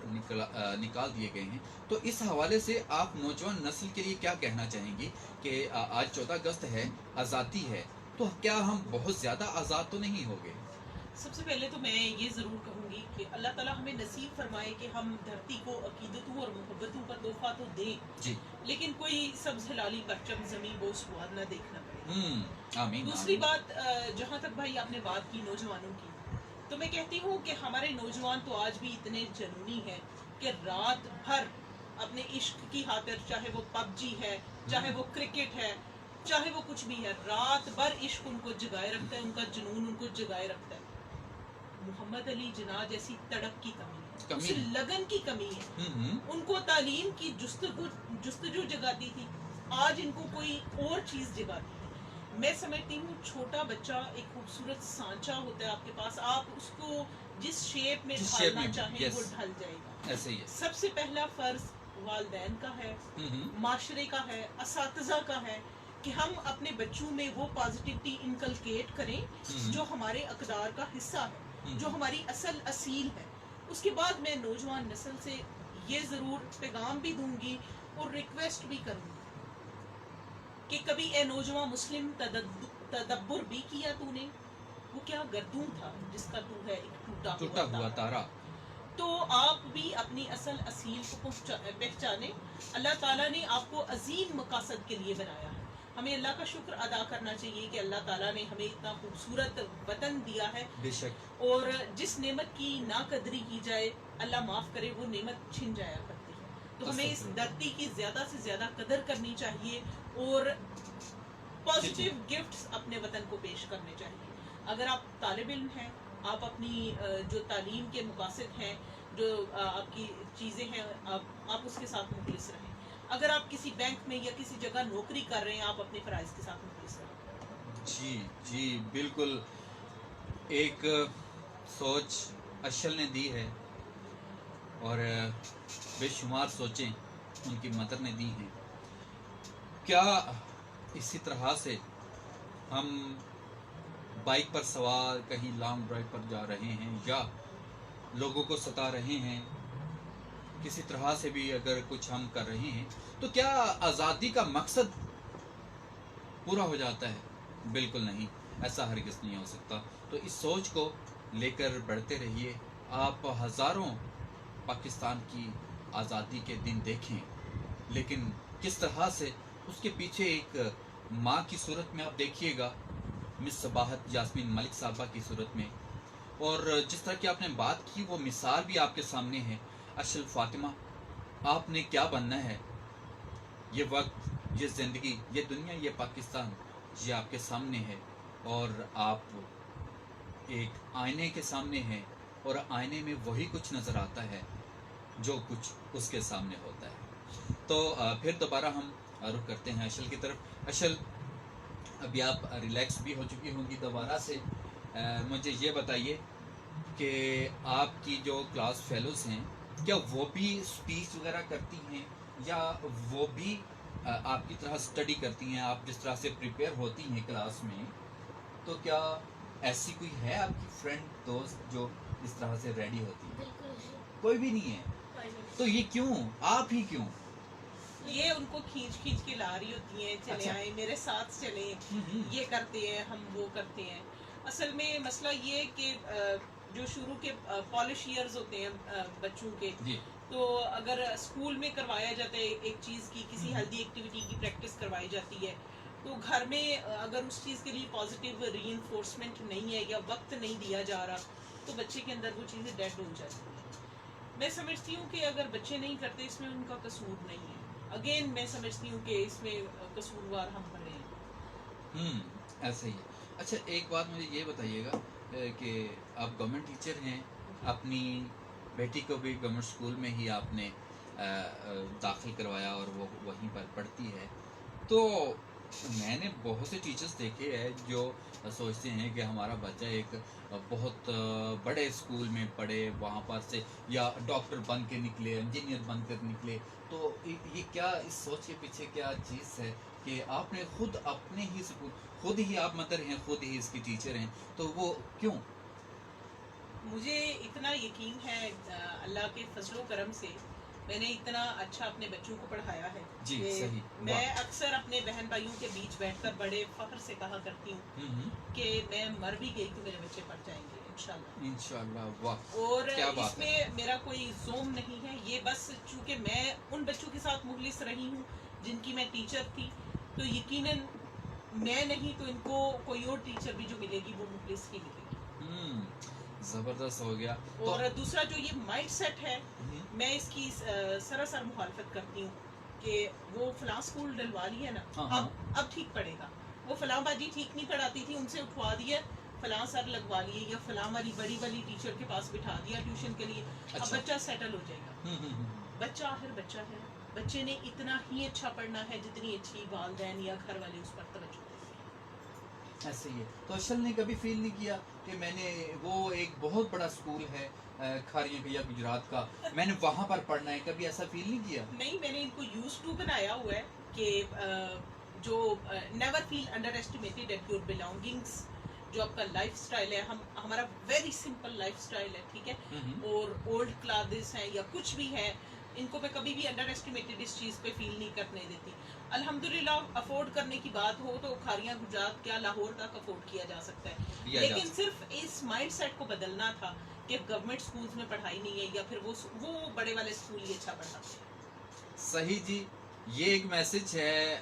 निकाल दिए गए हैं। तो इस हवाले से आप नौजवान नस्ल के लिए क्या कहना चाहेंगी कि आज 14 अगस्त है, आज़ादी है, तो क्या हम बहुत ज़्यादा आज़ाद तो नहीं हो गए? सबसे पहले तो मैं ये ज़रूर कहूँगी कि अल्लाह ताला हमें नसीब फरमाए कि हम धरती को अकीदतों और मोहब्बतों का तोहफा तो दें, जी, लेकिन कोई सब्ज हिलाली परचम ज़मीं वो स्वाद ना देखना पड़े। आमीन। दूसरी आमीन। बात, जहाँ तक भाई आपने बात की नौजवानों की, तो मैं कहती हूँ कि हमारे नौजवान तो आज भी इतने जुनूनी हैं कि रात भर अपने इश्क की खातिर, चाहे वो पबजी है, चाहे वो क्रिकेट है, चाहे वो कुछ भी है, रात भर इश्क उनको जगाए रखता है, उनका जुनून उनको जगाए रखता है। मोहम्मद अली जिन्ना जैसी तड़प की कमी है, उस है। लगन की कमी है। उनको तालीम की जुस्तजू जगाती थी, आज इनको कोई और चीज जगाती है। मैं समझती हूँ छोटा बच्चा एक खूबसूरत सांचा होता है आपके पास, आप उसको जिस शेप में ढालना चाहें वो ढल जाएगा। ऐसे ही है। सबसे पहला फर्ज वालिदैन का है, माशरे का है, असातिज़ा का है कि हम अपने बच्चों में वो पॉजिटिविटी इनकलकेट करें जो हमारे अकदार का हिस्सा है, जो हमारी असल असील है। उसके बाद मैं नौजवान नस्ल से ये ज़रूर पैगाम भी दूंगी और रिक्वेस्ट भी करूंगी कि कभी ए नौजवान मुस्लिम तदब्बुर भी किया तूने? वो क्या गर्दून था जिसका तू है एक टूटा हुआ तारा। तो आप भी अपनी असल असील को पहचाने। अल्लाह ताला ने आपको अजीम मकासद के लिए बनाया है। हमें अल्लाह का शुक्र अदा करना चाहिए कि अल्लाह ताला ने हमें इतना खूबसूरत वतन दिया है। बेशक। और जिस नेमत की नाकदरी की जाए, अल्लाह माफ़ करे, वो नेमत छिन जाया करती है। तो हमें इस धरती की ज़्यादा से ज़्यादा कदर करनी चाहिए और पॉजिटिव गिफ्ट्स अपने वतन को पेश करने चाहिए। अगर आप तालिब इल्म हैं, आप अपनी जो तालीम के मकासद हैं, जो आपकी चीज़ें हैं, आप उसके साथ मुखलिस रहें। अगर आप किसी बैंक में या किसी जगह नौकरी कर रहे हैं, आप अपने फ़राइज़ के साथ मुखलिस रहें। जी जी बिल्कुल, एक सोच अशल ने दी है और बेशुमार सोचें उनकी मदर ने दी हैं। क्या इसी तरह से हम बाइक पर सवार कहीं लॉन्ग ड्राइव पर जा रहे हैं या लोगों को सता रहे हैं, किसी तरह से भी अगर कुछ हम कर रहे हैं, तो क्या आज़ादी का मकसद पूरा हो जाता है? बिल्कुल नहीं, ऐसा हरगिज़ नहीं हो सकता। तो इस सोच को लेकर बढ़ते रहिए। आप हज़ारों पाकिस्तान की आज़ादी के दिन देखें, लेकिन किस तरह से उसके पीछे एक माँ की सूरत में आप देखिएगा, मिस सबाहत यास्मीन मलिक साहबा की सूरत में, और जिस तरह की आपने बात की वो मिसाल भी आपके सामने है। अशल फातिमा, आपने क्या बनना है? ये वक्त, ये ज़िंदगी, ये दुनिया, ये पाकिस्तान, ये आपके सामने है और आप एक आईने के सामने हैं और आईने में वही कुछ नज़र आता है जो कुछ उसके सामने होता है। तो फिर दोबारा हम रुख करते हैं अशल की तरफ। अशल, अभी आप रिलैक्स भी हो चुकी होंगी दोबारा से। मुझे ये बताइए कि आपकी जो क्लास फेलोज़ हैं, क्या वो भी स्पीच वगैरह करती हैं या वो भी आपकी तरह स्टडी करती हैं? आप जिस तरह से प्रिपेयर होती हैं क्लास में, तो क्या ऐसी कोई है आपकी फ्रेंड, दोस्त जो इस तरह से रेडी होती है? कोई भी नहीं है। तो ये क्यों, आप ही क्यों? ये उनको खींच के ला रही होती हैं, चले अच्छा। आए मेरे साथ चले, ये करते हैं, हम वो करते हैं। असल में मसला ये कि जो शुरू के पॉलिश ईयर्स होते हैं बच्चों के, जी। तो अगर स्कूल में करवाया जाता है एक चीज़ की, किसी हेल्दी एक्टिविटी की प्रैक्टिस करवाई जाती है, तो घर में अगर उस चीज़ के लिए पॉजिटिव रीइंफोर्समेंट नहीं है या वक्त नहीं दिया जा रहा, तो बच्चे के अंदर वो चीज़ें डेड हो जाती हैं। मैं समझती हूँ कि अगर बच्चे नहीं करते, इसमें उनका कसूर नहीं है। अगेन मैं समझती हूँ कि इसमें कसूरवार हम बने हैं। ऐसा ही है। अच्छा, एक बात मुझे ये बताइएगा कि आप गवर्नमेंट टीचर हैं, अपनी बेटी को भी गवर्नमेंट स्कूल में ही आपने दाखिल करवाया और वो वहीं पर पढ़ती है, तो میں نے بہت سے ٹیچرز دیکھے ہیں جو سوچتے ہیں کہ ہمارا بچہ ایک بہت بڑے اسکول میں پڑھے، وہاں پر سے یا ڈاکٹر بن کے نکلے، انجینئر بن کر نکلے. تو یہ کیا اس سوچ کے پیچھے کیا چیز ہے کہ آپ نے خود اپنے ہی اسکول، خود ہی آپ مدر ہیں، خود ہی اس کی ٹیچر ہیں، تو وہ کیوں؟ مجھے اتنا یقین ہے اللہ کے فضل و کرم سے میں نے اتنا اچھا اپنے بچوں کو پڑھایا ہے جی کہ صحیح. میں اکثر اپنے بہن بھائیوں کے بیچ بیٹھ کر بڑے فخر سے کہا کرتی ہوں کہ میں مر بھی گئی تو میرے بچے پڑھ جائیں گے انشاءاللہ. انشاءاللہ. واہ اور کیا بات اس میں میرا کوئی زوم نہیں ہے، یہ بس چونکہ میں ان بچوں کے ساتھ مخلص رہی ہوں جن کی میں ٹیچر تھی، تو یقیناً میں نہیں تو ان کو کوئی اور ٹیچر بھی جو ملے گی وہ مخلص ہی ملے گی. زبردست ہو گیا. اور دوسرا جو یہ مائنڈ سیٹ ہے، ہم، میں اس کی سراسر مخالفت کرتی ہوں کہ وہ فلاں اسکول ڈلوا لی ہے نا، ہاں. اب ٹھیک پڑے گا. وہ فلاں باجی ٹھیک نہیں پڑھاتی تھی، ان سے اٹھوا دیا، فلاں سر لگوا لیے یا فلاں والی بڑی والی ٹیچر کے پاس بٹھا دیا ٹیوشن کے لیے، اب اچھا. بچہ سیٹل ہو جائے گا. بچہ آخر بچہ ہے، بچے نے اتنا ہی اچھا پڑھنا ہے جتنی اچھی والدین یا گھر والے اس پر توجہ دیتے ہیں. ایسے ہی ہے. تو اشل نے کبھی فیل نہیں کیا کہ میں نے وہ ایک بہت بڑا اسکول ہے کھاریاں کیا گجرات کا، میں نے وہاں پر پڑھنا ہے، کبھی ایسا فیل نہیں کیا؟ نہیں، میں نے ان کو یوز ٹو بنایا ہوا ہے کہ جو never feel underestimated at your belongings, جو آپ کا لائف سٹائل ہے، ہمارا ویری سمپل لائف سٹائل ہے، ٹھیک ہے، اور اولڈ کلادز ہیں یا کچھ بھی ہے، ان کو میں کبھی بھی انڈر ایسٹیمیٹڈ اس چیز پہ فیل نہیں کرنے دیتی. الحمدللہ افورڈ کرنے کی بات ہو تو کھاریاں گجرات کیا لاہور تک افورڈ کیا جا سکتا ہے، لیکن صرف اس مائنڈ سیٹ کو بدلنا تھا کہ گورنمنٹ سکولز میں پڑھائی نہیں ہے یا پھر وہ بڑے والے سکول ہی اچھا پڑھاتے ہیں. صحیح جی. یہ ایک میسج ہے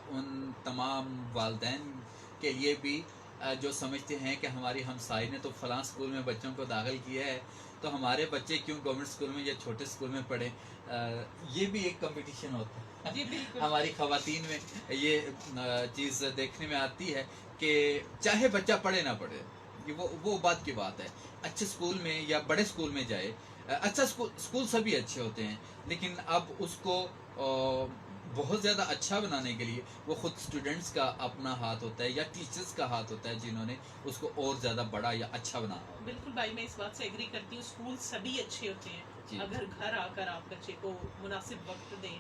ان تمام والدین کے لیے بھی جو سمجھتے ہیں کہ ہماری ہمسائی نے تو فلاں اسکول میں بچوں کو داخل کیا ہے تو ہمارے بچے کیوں گورنمنٹ اسکول میں یا چھوٹے اسکول میں پڑھیں. یہ بھی ایک کمپٹیشن ہوتا ہے. جی بالکل. ہماری خواتین میں یہ چیز دیکھنے میں آتی ہے کہ چاہے بچہ پڑھے نہ پڑھے، وہ بات کی بات ہے، اچھے اسکول میں یا بڑے اسکول میں جائے. اچھا اسکول سبھی اچھے ہوتے ہیں، لیکن اب اس کو بہت زیادہ اچھا بنانے کے لیے وہ خود اسٹوڈنٹس کا اپنا ہاتھ ہوتا ہے یا ٹیچرز کا ہاتھ ہوتا ہے جنہوں نے اس کو اور زیادہ بڑا یا اچھا بنانا ہوتا ہے. بالکل بھائی، میں اس بات سے ایگری کرتی ہوں، اسکول سبھی اچھے ہوتے ہیں جی. اگر گھر آ کر آپ بچے کو مناسب وقت دیں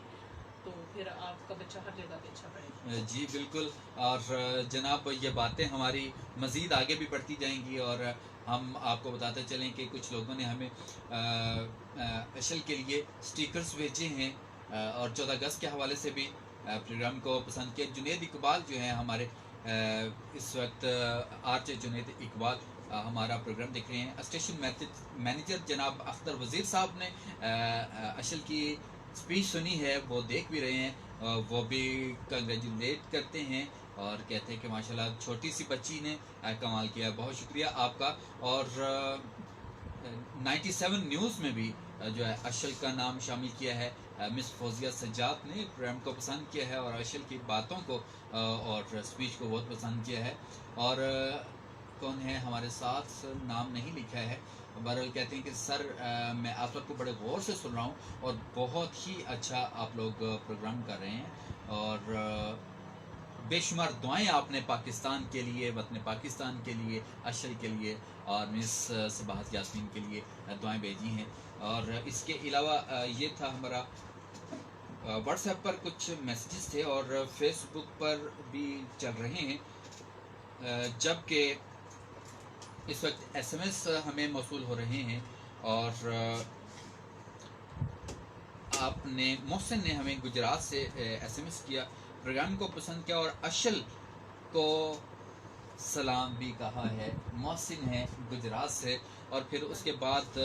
تو پھر آپ کا بچہ ہر جگہ پہ اچھا پڑھے گا. جی بالکل. اور جناب یہ باتیں ہماری مزید آگے بھی بڑھتی جائیں گی اور ہم آپ کو بتاتے چلیں کہ کچھ لوگوں نے ہمیں اشل کے لیے سٹیکرز بھیجے ہیں اور 14 اگست کے حوالے سے بھی پروگرام کو پسند کیا. جنید اقبال جو ہیں ہمارے اس وقت آرچ جنید اقبال ہمارا پروگرام دیکھ رہے ہیں. اسٹیشن مینیجر جناب اختر وزیر صاحب نے اشل کی اسپیچ سنی ہے، وہ دیکھ بھی رہے ہیں، وہ بھی کنگریچولیٹ کرتے ہیں اور کہتے ہیں کہ ماشاءاللہ چھوٹی سی بچی نے کمال کیا. بہت شکریہ آپ کا. اور 97 نیوز میں بھی جو ہے اشل کا نام شامل کیا ہے. مس فوزیہ سجاد نے پروگرام کو پسند کیا ہے اور اشل کی باتوں کو اور اسپیچ کو بہت پسند کیا ہے. اور کون ہے ہمارے ساتھ، نام نہیں لکھا ہے، بہرحال کہتے ہیں کہ سر میں آپ لوگ کو بڑے غور سے سن رہا ہوں اور بہت ہی اچھا آپ لوگ پروگرام کر رہے ہیں اور بے شمار دعائیں آپ نے پاکستان کے لیے، وطن پاکستان کے لیے، اشل کے لیے اور مس صباحت یاسمین کے لیے دعائیں بھیجی ہیں. اور اس کے علاوہ یہ تھا ہمارا واٹس ایپ پر کچھ میسیجز تھے اور فیس بک پر بھی چل رہے ہیں، جبکہ اس وقت ایس ایم ایس ہمیں موصول ہو رہے ہیں. اور آپ نے محسن نے ہمیں گجرات سے ایس ایم ایس کیا، پروگرام کو پسند کیا اور اشل کو سلام بھی کہا ہے. محسن ہے گجرات سے. اور پھر اس کے بعد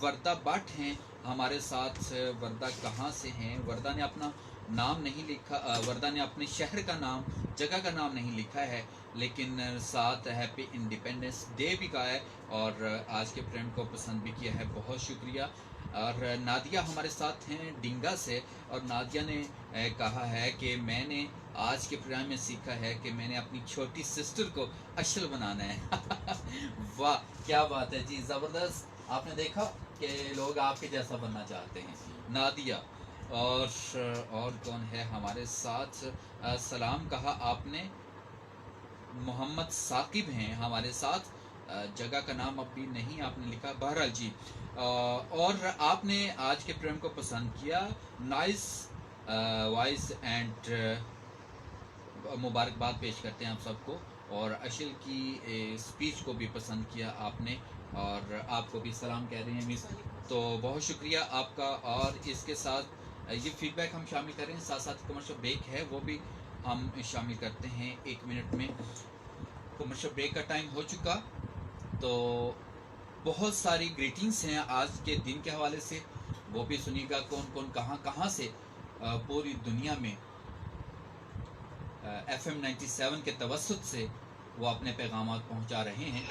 وردہ بٹ ہیں ہمارے ساتھ. وردہ کہاں سے ہیں؟ وردہ نے اپنا نام نہیں لکھا، وردہ نے اپنے شہر کا نام، جگہ کا نام نہیں لکھا ہے، لیکن ساتھ ہیپی انڈیپینڈنس ڈے بھی کہا ہے اور آج کے پروگرام کو پسند بھی کیا ہے. بہت شکریہ. اور نادیہ ہمارے ساتھ ہیں ڈنگا سے اور نادیہ نے کہا ہے کہ میں نے آج کے پروگرام میں سیکھا ہے کہ میں نے اپنی چھوٹی سسٹر کو اشل بنانا ہے. واہ کیا بات ہے جی، زبردست. آپ نے دیکھا کہ لوگ آپ کے جیسا بننا چاہتے ہیں. نادیہ और कौन है हमारे साथ? सलाम कहा आपने, मोहम्मद साकिब हैं हमारे साथ। जगह का नाम अभी नहीं आपने लिखा, बहरहाल जी। और आपने आज के प्रोग्राम को पसंद किया, नाइस वॉइस एंड मुबारकबाद पेश करते हैं आप सबको। और अशिल की स्पीच को भी पसंद किया आपने, और आपको भी सलाम कह रहे हैं मिस, तो बहुत शुक्रिया आपका। और इसके साथ ये फीडबैक हम शामिल करें, साथ साथ कमर्शियल ब्रेक है वो भी हम शामिल करते हैं 1 मिनट में। कमर्शियल ब्रेक का टाइम हो चुका, तो बहुत सारी ग्रीटिंग्स हैं आज के दिन के हवाले से, वो भी सुनिएगा कौन कौन कहाँ से पूरी दुनिया में FM 97 के तवस्सुत से वो अपने पैगामात पहुंचा रहे हैं।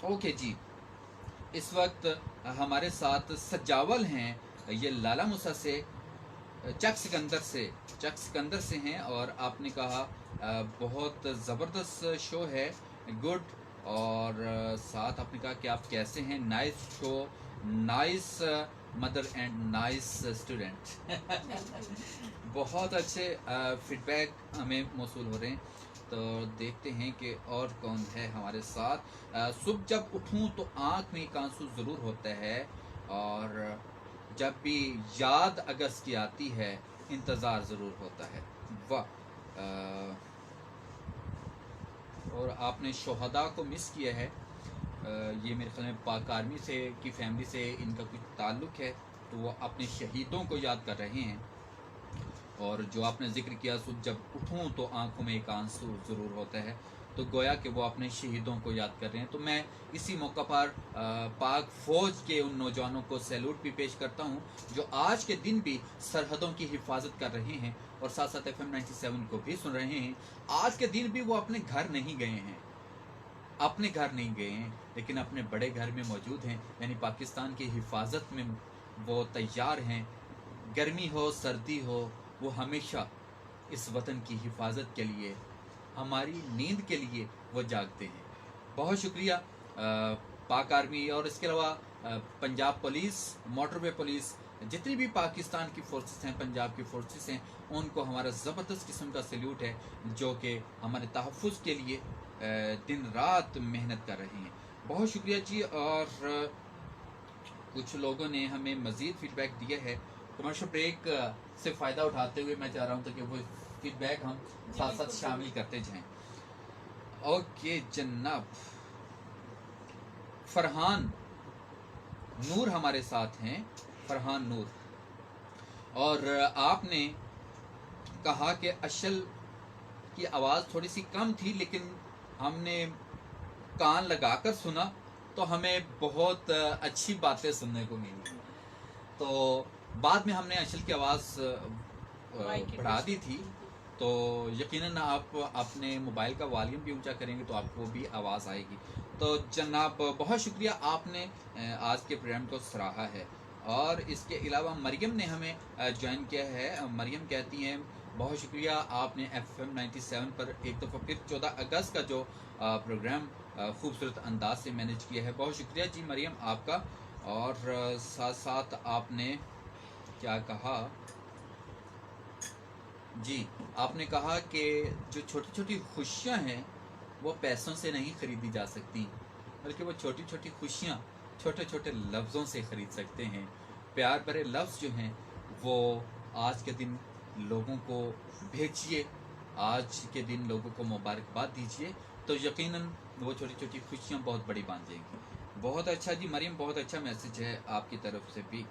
ओके जी, इस वक्त हमारे साथ सजावल हैं, ये लाला मूसा से, चक सिकंदर से हैं। और आपने कहा बहुत ज़बरदस्त शो है, गुड। और साथ आपने कहा कि आप कैसे हैं, nice show, nice mother and nice student. बहुत अच्छे फीडबैक हमें मौसूल हो रहे हैं, तो देखते हैं कि और कौन है हमारे साथ। सुबह जब उठूं तो आँख में एक आंसू ज़रूर होता है, और जब भी याद अगस्त की आती है इंतज़ार ज़रूर होता है। वाह। और आपने शोहदा को मिस किया है, ये मेरे ख्याल में पाक आर्मी से की फैमिली से इनका कुछ ताल्लुक़ है, तो वो अपने शहीदों को याद कर रहे हैं। और जो आपने जिक्र किया, सुबह जब उठूं तो आंखों में एक आंसू ज़रूर होता है, तो गोया कि वो अपने शहीदों को याद कर रहे हैं। तो मैं इसी मौका पर पाक फ़ौज के उन नौजवानों को सैल्यूट भी पेश करता हूं, जो आज के दिन भी सरहदों की हिफाजत कर रहे हैं, और साथ साथ FM 97 को भी सुन रहे हैं। आज के दिन भी वो अपने घर नहीं गए हैं, लेकिन अपने बड़े घर में मौजूद हैं, यानी पाकिस्तान की हिफाजत में वो तैयार हैं। गर्मी हो सर्दी हो, वो हमेशा इस वतन की हिफाजत के लिए, हमारी नींद के लिए वो जागते हैं। बहुत शुक्रिया पाक आर्मी, और इसके अलावा पंजाब पुलिस, मोटरवे पुलिस, जितनी भी पाकिस्तान की फोर्सेस हैं, पंजाब की फोर्सेस हैं, उनको हमारा ज़बरदस्त किस्म का सल्यूट है, जो कि हमारे तहफ़्फ़ुज़ के लिए दिन रात मेहनत कर रहे हैं। बहुत शुक्रिया जी। और कुछ लोगों ने हमें मज़ीद फ़ीडबैक दिया है, कमर्शियल ब्रेक से फ़ायदा उठाते हुए मैं चाह रहा हूँ कि वो फीडबैक हम साथ साथ शामिल करते जाएं। ओके जनाब, फरहान नूर हमारे साथ हैं, फरहान नूर। और आपने कहा कि अशल की आवाज़ थोड़ी सी कम थी, लेकिन हमने कान लगाकर सुना तो हमें बहुत अच्छी बातें सुनने को मिली। तो बाद में हमने अशल की आवाज़ बढ़ा दी थी, तो यकीनन आप अपने मोबाइल का वॉल्यूम भी ऊंचा करेंगे तो आपको भी आवाज़ आएगी। तो जनाब बहुत शुक्रिया, आपने आज के प्रोग्राम को सराहा है। और इसके अलावा मरियम ने हमें ज्वाइन किया है। मरियम कहती हैं बहुत शुक्रिया, आपने FM 97 पर एक दफ़ा फिर 14 अगस्त का जो प्रोग्राम खूबसूरत अंदाज से मैनेज किया है। बहुत शुक्रिया जी मरियम आपका। और साथ साथ आपने क्या कहा जी, आपने कहा कि जो छोटी छोटी खुशियाँ हैं वो पैसों से नहीं ख़रीदी जा सकती, बल्कि वो छोटी छोटी खुशियाँ छोटे छोटे लफ्ज़ों से ख़रीद सकते हैं। प्यार भरे लफ्ज़ जो हैं वो आज के दिन लोगों को भेजिए, आज के दिन लोगों को मुबारकबाद दीजिए, तो यकीनन वो छोटी छोटी खुशियाँ बहुत बड़ी बन जाएंगी। बहुत अच्छा जी मरियम, बहुत अच्छा मैसेज है आपकी तरफ से भी।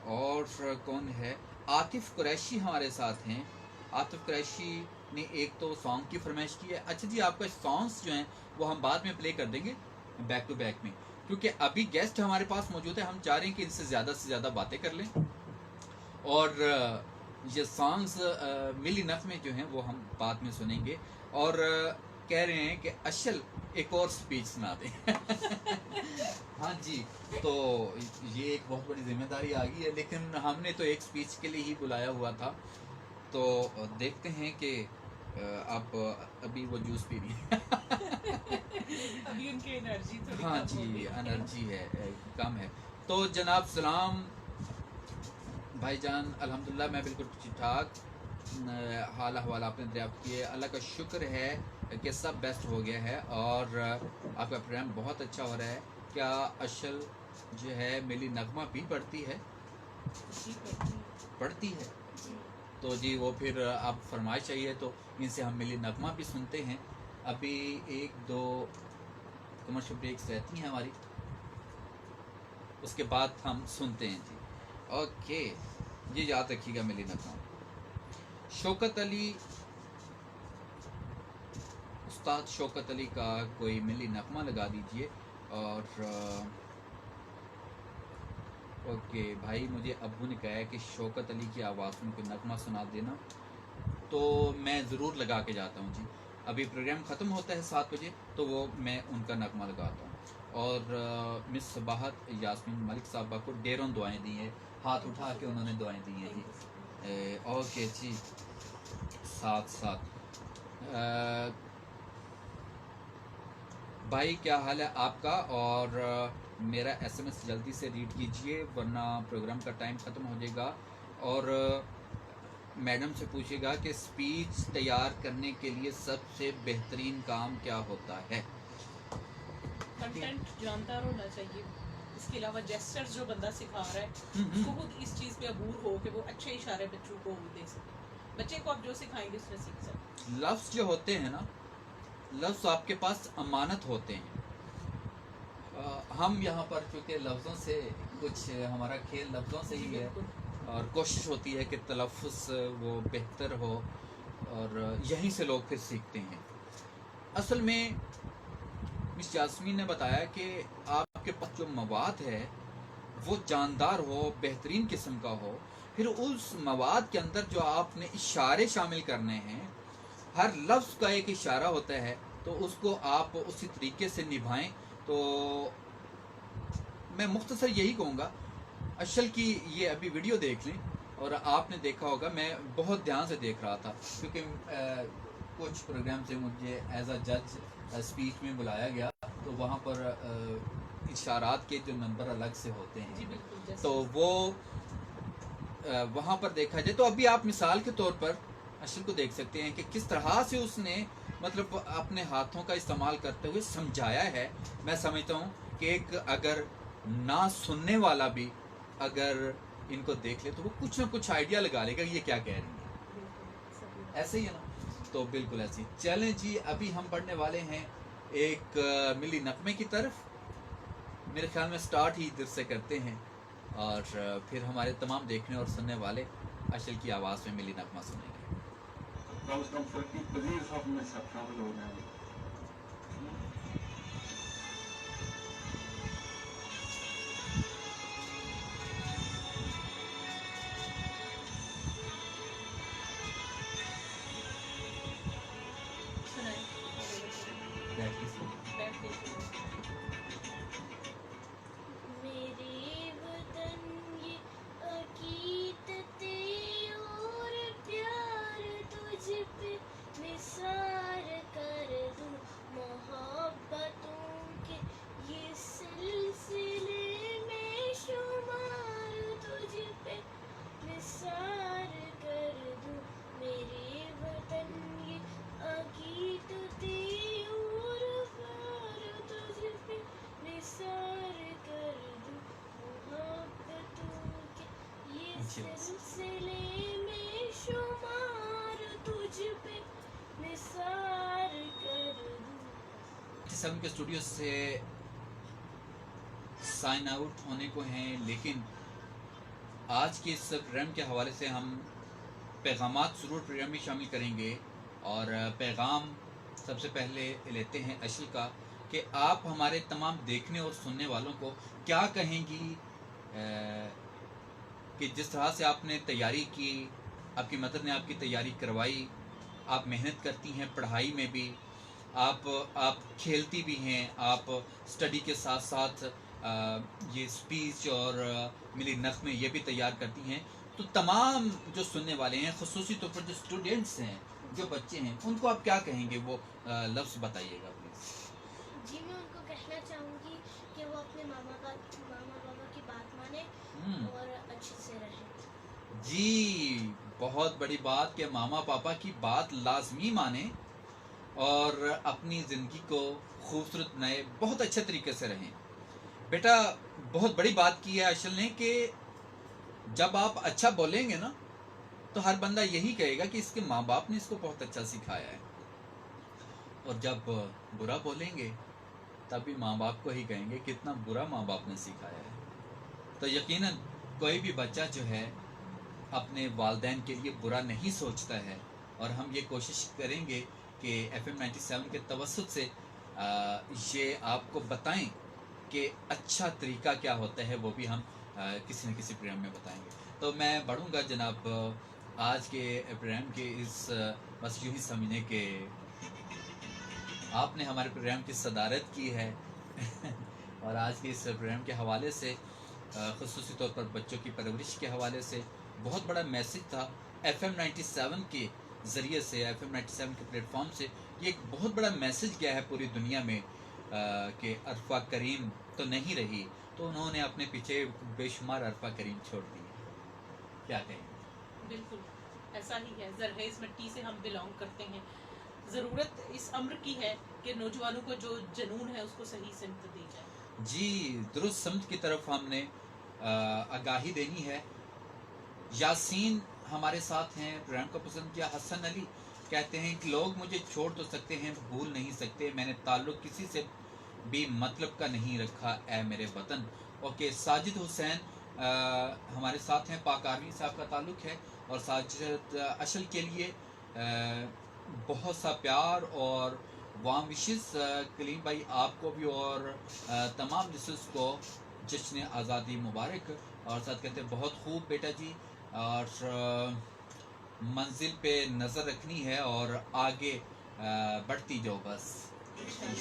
और कौन है? आतिफ कुरैशी हमारे साथ हैं। आतिफ कुरैशी ने एक तो सॉन्ग की फरमाइश की है। अच्छा जी, आपका सॉन्ग्स जो हैं वो हम बाद में प्ले कर देंगे बैक टू बैक में, क्योंकि अभी गेस्ट हमारे पास मौजूद है। हम चाह रहे हैं कि इनसे ज़्यादा बातें कर लें, और ये सॉन्ग्स मिली नफ में जो हैं वो हम बाद में सुनेंगे। और कह रहे हैं कि अशल एक और स्पीच सुना दें। हाँ जी, तो ये एक बहुत बड़ी जिम्मेदारी आ गई है, लेकिन हमने तो एक स्पीच के लिए ही बुलाया हुआ था। तो देखते हैं कि आप अभी वो जूस पी रही हैं। अभी उनकी एनर्जी थोड़ी हाँ कम हो जी, गई है। एनर्जी है कम है। तो जनाब सलाम بھائی جان الحمدللہ میں بالکل ٹھیک ٹھاک. حال احوال آپ نے دریافت کیے, اللہ کا شکر ہے کہ سب بیسٹ ہو گیا ہے اور آپ کا پروگرام بہت اچھا ہو رہا ہے. کیا اشل جو ہے ملی نغمہ بھی پڑھتی ہے؟ پڑھتی ہے تو جی وہ پھر آپ فرمائش چاہیے تو ان سے ہم ملی نغمہ بھی سنتے ہیں. ابھی 1-2 کمرشل بریکس رہتی ہیں ہماری, اس کے بعد ہم سنتے ہیں جی. اوکے جی, یاد رکھیے گا ملی نغمہ. شوکت علی, استاد شوکت علی کا کوئی ملی نغمہ لگا دیجئے. اور اوکے بھائی, مجھے ابو نے کہا ہے کہ شوکت علی کی آواز میں کوئی نغمہ سنا دینا, تو میں ضرور لگا کے جاتا ہوں جی. ابھی پروگرام ختم ہوتا ہے 7 بجے تو وہ میں ان کا نغمہ لگاتا ہوں. اور مس صباحت یاسمین ملک صاحبہ کو ڈیروں دعائیں دی ہیں, ہاتھ اٹھا کے انہوں نے دعائیں دی ہیں جی. اوکے جی, ساتھ بھائی کیا حال ہے آپ کا؟ اور میرا ایس ایم ایس جلدی سے ریڈ کیجئے ورنہ پروگرام کا ٹائم ختم ہو جائے گا. اور میڈم سے پوچھے گا کہ اسپیچ تیار کرنے کے لیے سب سے بہترین کام کیا ہوتا ہے؟ کنٹینٹ جانتا ہونا چاہیے. اس کے علاوہ جیسچرز جو بندہ سکھا رہا ہے اس کو خود اس چیز پہ عبور ہو کہ وہ اچھے اشارے بچوں کو دے سکے. بچے کو آپ جو سکھائیں گے اس میں سیکھ سکتے. لفظ جو ہوتے ہیں نا, لفظ آپ کے پاس امانت ہوتے ہیں. ہم یہاں پر چونکہ لفظوں سے کچھ ہمارا کھیل لفظوں سے ہی ہے, اور کوشش ہوتی ہے کہ تلفظ وہ بہتر ہو, اور یہیں سے لوگ پھر سیکھتے ہیں. اصل میں مس جاسمین نے بتایا کہ آپ کے پاس جو مواد ہے وہ جاندار ہو, بہترین قسم کا ہو, پھر اس مواد کے اندر جو آپ نے اشارے شامل کرنے ہیں, ہر لفظ کا ایک اشارہ ہوتا ہے, تو اس کو آپ اسی طریقے سے نبھائیں. تو میں مختصر یہی کہوں گا, اشل کی یہ ابھی ویڈیو دیکھ لیں, اور آپ نے دیکھا ہوگا میں بہت دھیان سے دیکھ رہا تھا کیونکہ کچھ پروگرام سے مجھے ایز اے جج اسپیچ میں بلایا گیا, تو وہاں پر اشارات کے جو نمبر الگ سے ہوتے ہیں تو وہ وہاں پر دیکھا جائے. تو ابھی آپ مثال کے طور پر اشل کو دیکھ سکتے ہیں کہ کس طرح سے اس نے مطلب اپنے ہاتھوں کا استعمال کرتے ہوئے سمجھایا ہے. میں سمجھتا ہوں کہ ایک اگر نہ سننے والا بھی اگر ان کو دیکھ لے تو وہ کچھ نہ کچھ آئیڈیا لگا لے گا یہ کیا کہہ رہی ہیں. ایسے ہی ہے نا, تو بالکل ایسے ہی. چلیں جی, ابھی ہم پڑھنے والے ہیں ایک ملی نغمے کی طرف. میرے خیال میں سٹارٹ ہی ادھر سے کرتے ہیں, اور پھر ہمارے تمام دیکھنے اور سننے والے اشل کی آواز میں ملی نغمہ سنیں گے. کم از کم ترقی پذیر صاحب میں سب شامل ہو جائیں گے. میرے وطن یہ عقیدت اور پیار تجھ پہ نثار کر دوں, محبتوں کے یہ سلسلے میں شمار تجھ پہ نثار کر دوں. میرے وطن یہ عقیدت اور پیار تجھ پہ نثار کر دوں, محبتوں کے یہ سلسلے میں شمار تجھ پہ نثار کر دوں. سب کے اسٹوڈیو سے سائن آؤٹ ہونے کو ہیں, لیکن آج کے اس پروگرام کے حوالے سے ہم پیغامات ضرور پروگرام میں شامل کریں گے. اور پیغام سب سے پہلے لیتے ہیں اشل کا کہ آپ ہمارے تمام دیکھنے اور سننے والوں کو کیا کہیں گی کہ جس طرح سے آپ نے تیاری کی, آپ کی مدر نے آپ کی تیاری کروائی, آپ محنت کرتی ہیں پڑھائی میں بھی, آپ کھیلتی بھی ہیں, آپ اسٹڈی کے ساتھ ساتھ یہ اسپیچ اور ملی نغمے یہ بھی تیار کرتی ہیں. تو تمام جو سننے والے ہیں, خصوصی طور پر جو اسٹوڈینٹس ہیں, جو بچے ہیں, ان کو آپ کیا کہیں گے, وہ لفظ بتائیے گا پلیز. جی میں ان کو کہنا چاہوں گی کہ وہ اپنے ماما بابا کی بات مانیں اور اچھے سے رہیں. जी, बहुत बड़ी बात कि मामा पापा की बात लाजमी माने और अपनी ज़िंदगी को खूबसूरत बनाए, बहुत अच्छे तरीके से रहें। बेटा, बहुत बड़ी बात की है असल ने कि जब आप अच्छा बोलेंगे ना तो हर बंदा यही कहेगा कि इसके माँ बाप ने इसको बहुत अच्छा सिखाया है, और जब बुरा बोलेंगे तब भी माँ बाप को ही कहेंगे कितना बुरा माँ बाप ने सिखाया है। तो यकीनन कोई भी बच्चा जो है अपने वालदैन के लिए बुरा नहीं सोचता है, और हम ये कोशिश करेंगे कि FM 97 के तवस्सुत से ये आपको बताएं कि अच्छा तरीका क्या होता है, वो भी हम किसी न किसी प्रोग्राम में बताएंगे। तो मैं बढ़ूंगा जनाब आज के प्रोग्राम के इस बस यूं ही समझने के आपने हमारे प्रोग्राम की सदारत की है और आज के इस प्रोग्राम के हवाले से ख़ुसूसी तौर पर बच्चों की परवरिश के हवाले से बहुत बड़ा मैसेज था। FM 97 के ज़रिए से, FM 97 के प्लेटफॉर्म से ये एक बहुत बड़ा मैसेज गया है पूरी दुनिया में कि अरफा करीम तो नहीं रही, तो उन्होंने अपने पीछे बेशुमार अरफा करीम छोड़ दी। क्या कहें? बिल्कुल ऐसा ही है। ज़रहेज़ मिट्टी से हम बिलोंग करते हैं। ज़रूरत इस अम्र की है कि नौजवानों को जो जुनून है उसको सही सिमत दी जाए। जी, दुरुस्त समत की तरफ हमने आगाही देनी है। यासीन हमारे साथ हैं, प्रोग्राम को पसंद किया। हसन अली कहते हैं कि लोग मुझे छोड़ तो सकते हैं, भूल नहीं सकते, मैंने ताल्लुक़ किसी से भी मतलब का नहीं रखा, ए मेरे वतन। ओके, साजिद हुसैन हमारे साथ हैं, पाक आर्मी साहब का ताल्लुक़ है, और साजिद अशल के लिए बहुत सा प्यार और वाम विशेस कलीम भाई आपको भी और तमाम लिसनर्स को जश्न आज़ादी मुबारक। और साथ कहते हैं बहुत खूब बेटा जी, और मंजिल पे नज़र रखनी है और आगे बढ़ती जाओ बस।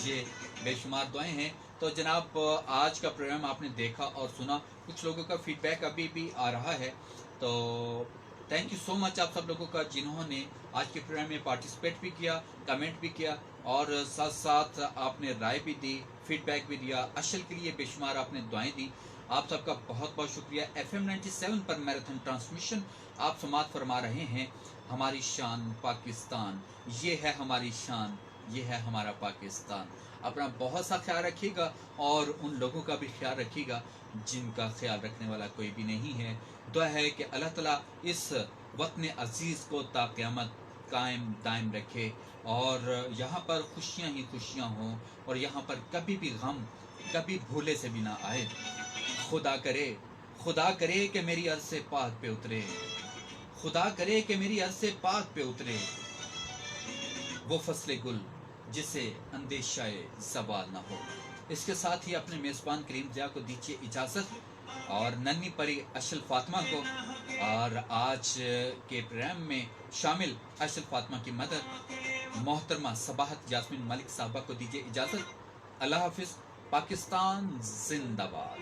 ये बेशुमार दुआएं हैं। तो जनाब आज का प्रोग्राम आपने देखा और सुना, कुछ लोगों का फीडबैक अभी भी आ रहा है, तो थैंक यू सो मच आप सब लोगों का जिन्होंने आज के प्रोग्राम में पार्टिसिपेट भी किया, कमेंट भी किया, और साथ साथ आपने राय भी दी, फीडबैक भी दिया। अशल के लिए बेशुमार आपने दुआएं दी। आप सबका बहुत बहुत शुक्रिया। FM 97 पर मैराथन ट्रांसमिशन आप समात फरमा रहे हैं। हमारी शान पाकिस्तान, ये है हमारी शान, ये है हमारा पाकिस्तान। अपना बहुत सा ख्याल रखिएगा और उन लोगों का भी ख्याल रखिएगा जिनका ख्याल रखने वाला कोई भी नहीं है। दुआ है कि अल्लाह ताला इस वतन अजीज़ को ता क़यामत कायम दायम रखे, और यहाँ पर खुशियाँ ही खुशियाँ हों, और यहाँ पर कभी भी गम कभी भूले से भी ना आए। खुदा करे कि मेरी अर्ज़ से पाक पे उतरे, खुदा करे कि मेरी अर्ज़ से पाक पे उतरे वो फसले गुल जिसे अंदेशाए ज़वाल ना हो। इसके साथ ही अपने मेज़बान करीम ज़िया को दीजिए इजाज़त, और नन्ही परी अशल फातिमा को, और आज के प्रोग्राम में शामिल अशल फातिमा की मदद मोहतरमा सबाहत यास्मीन मलिक साहबा को दीजिए इजाज़त। अल्लाह हाफिज़। पाकिस्तान जिंदाबाद।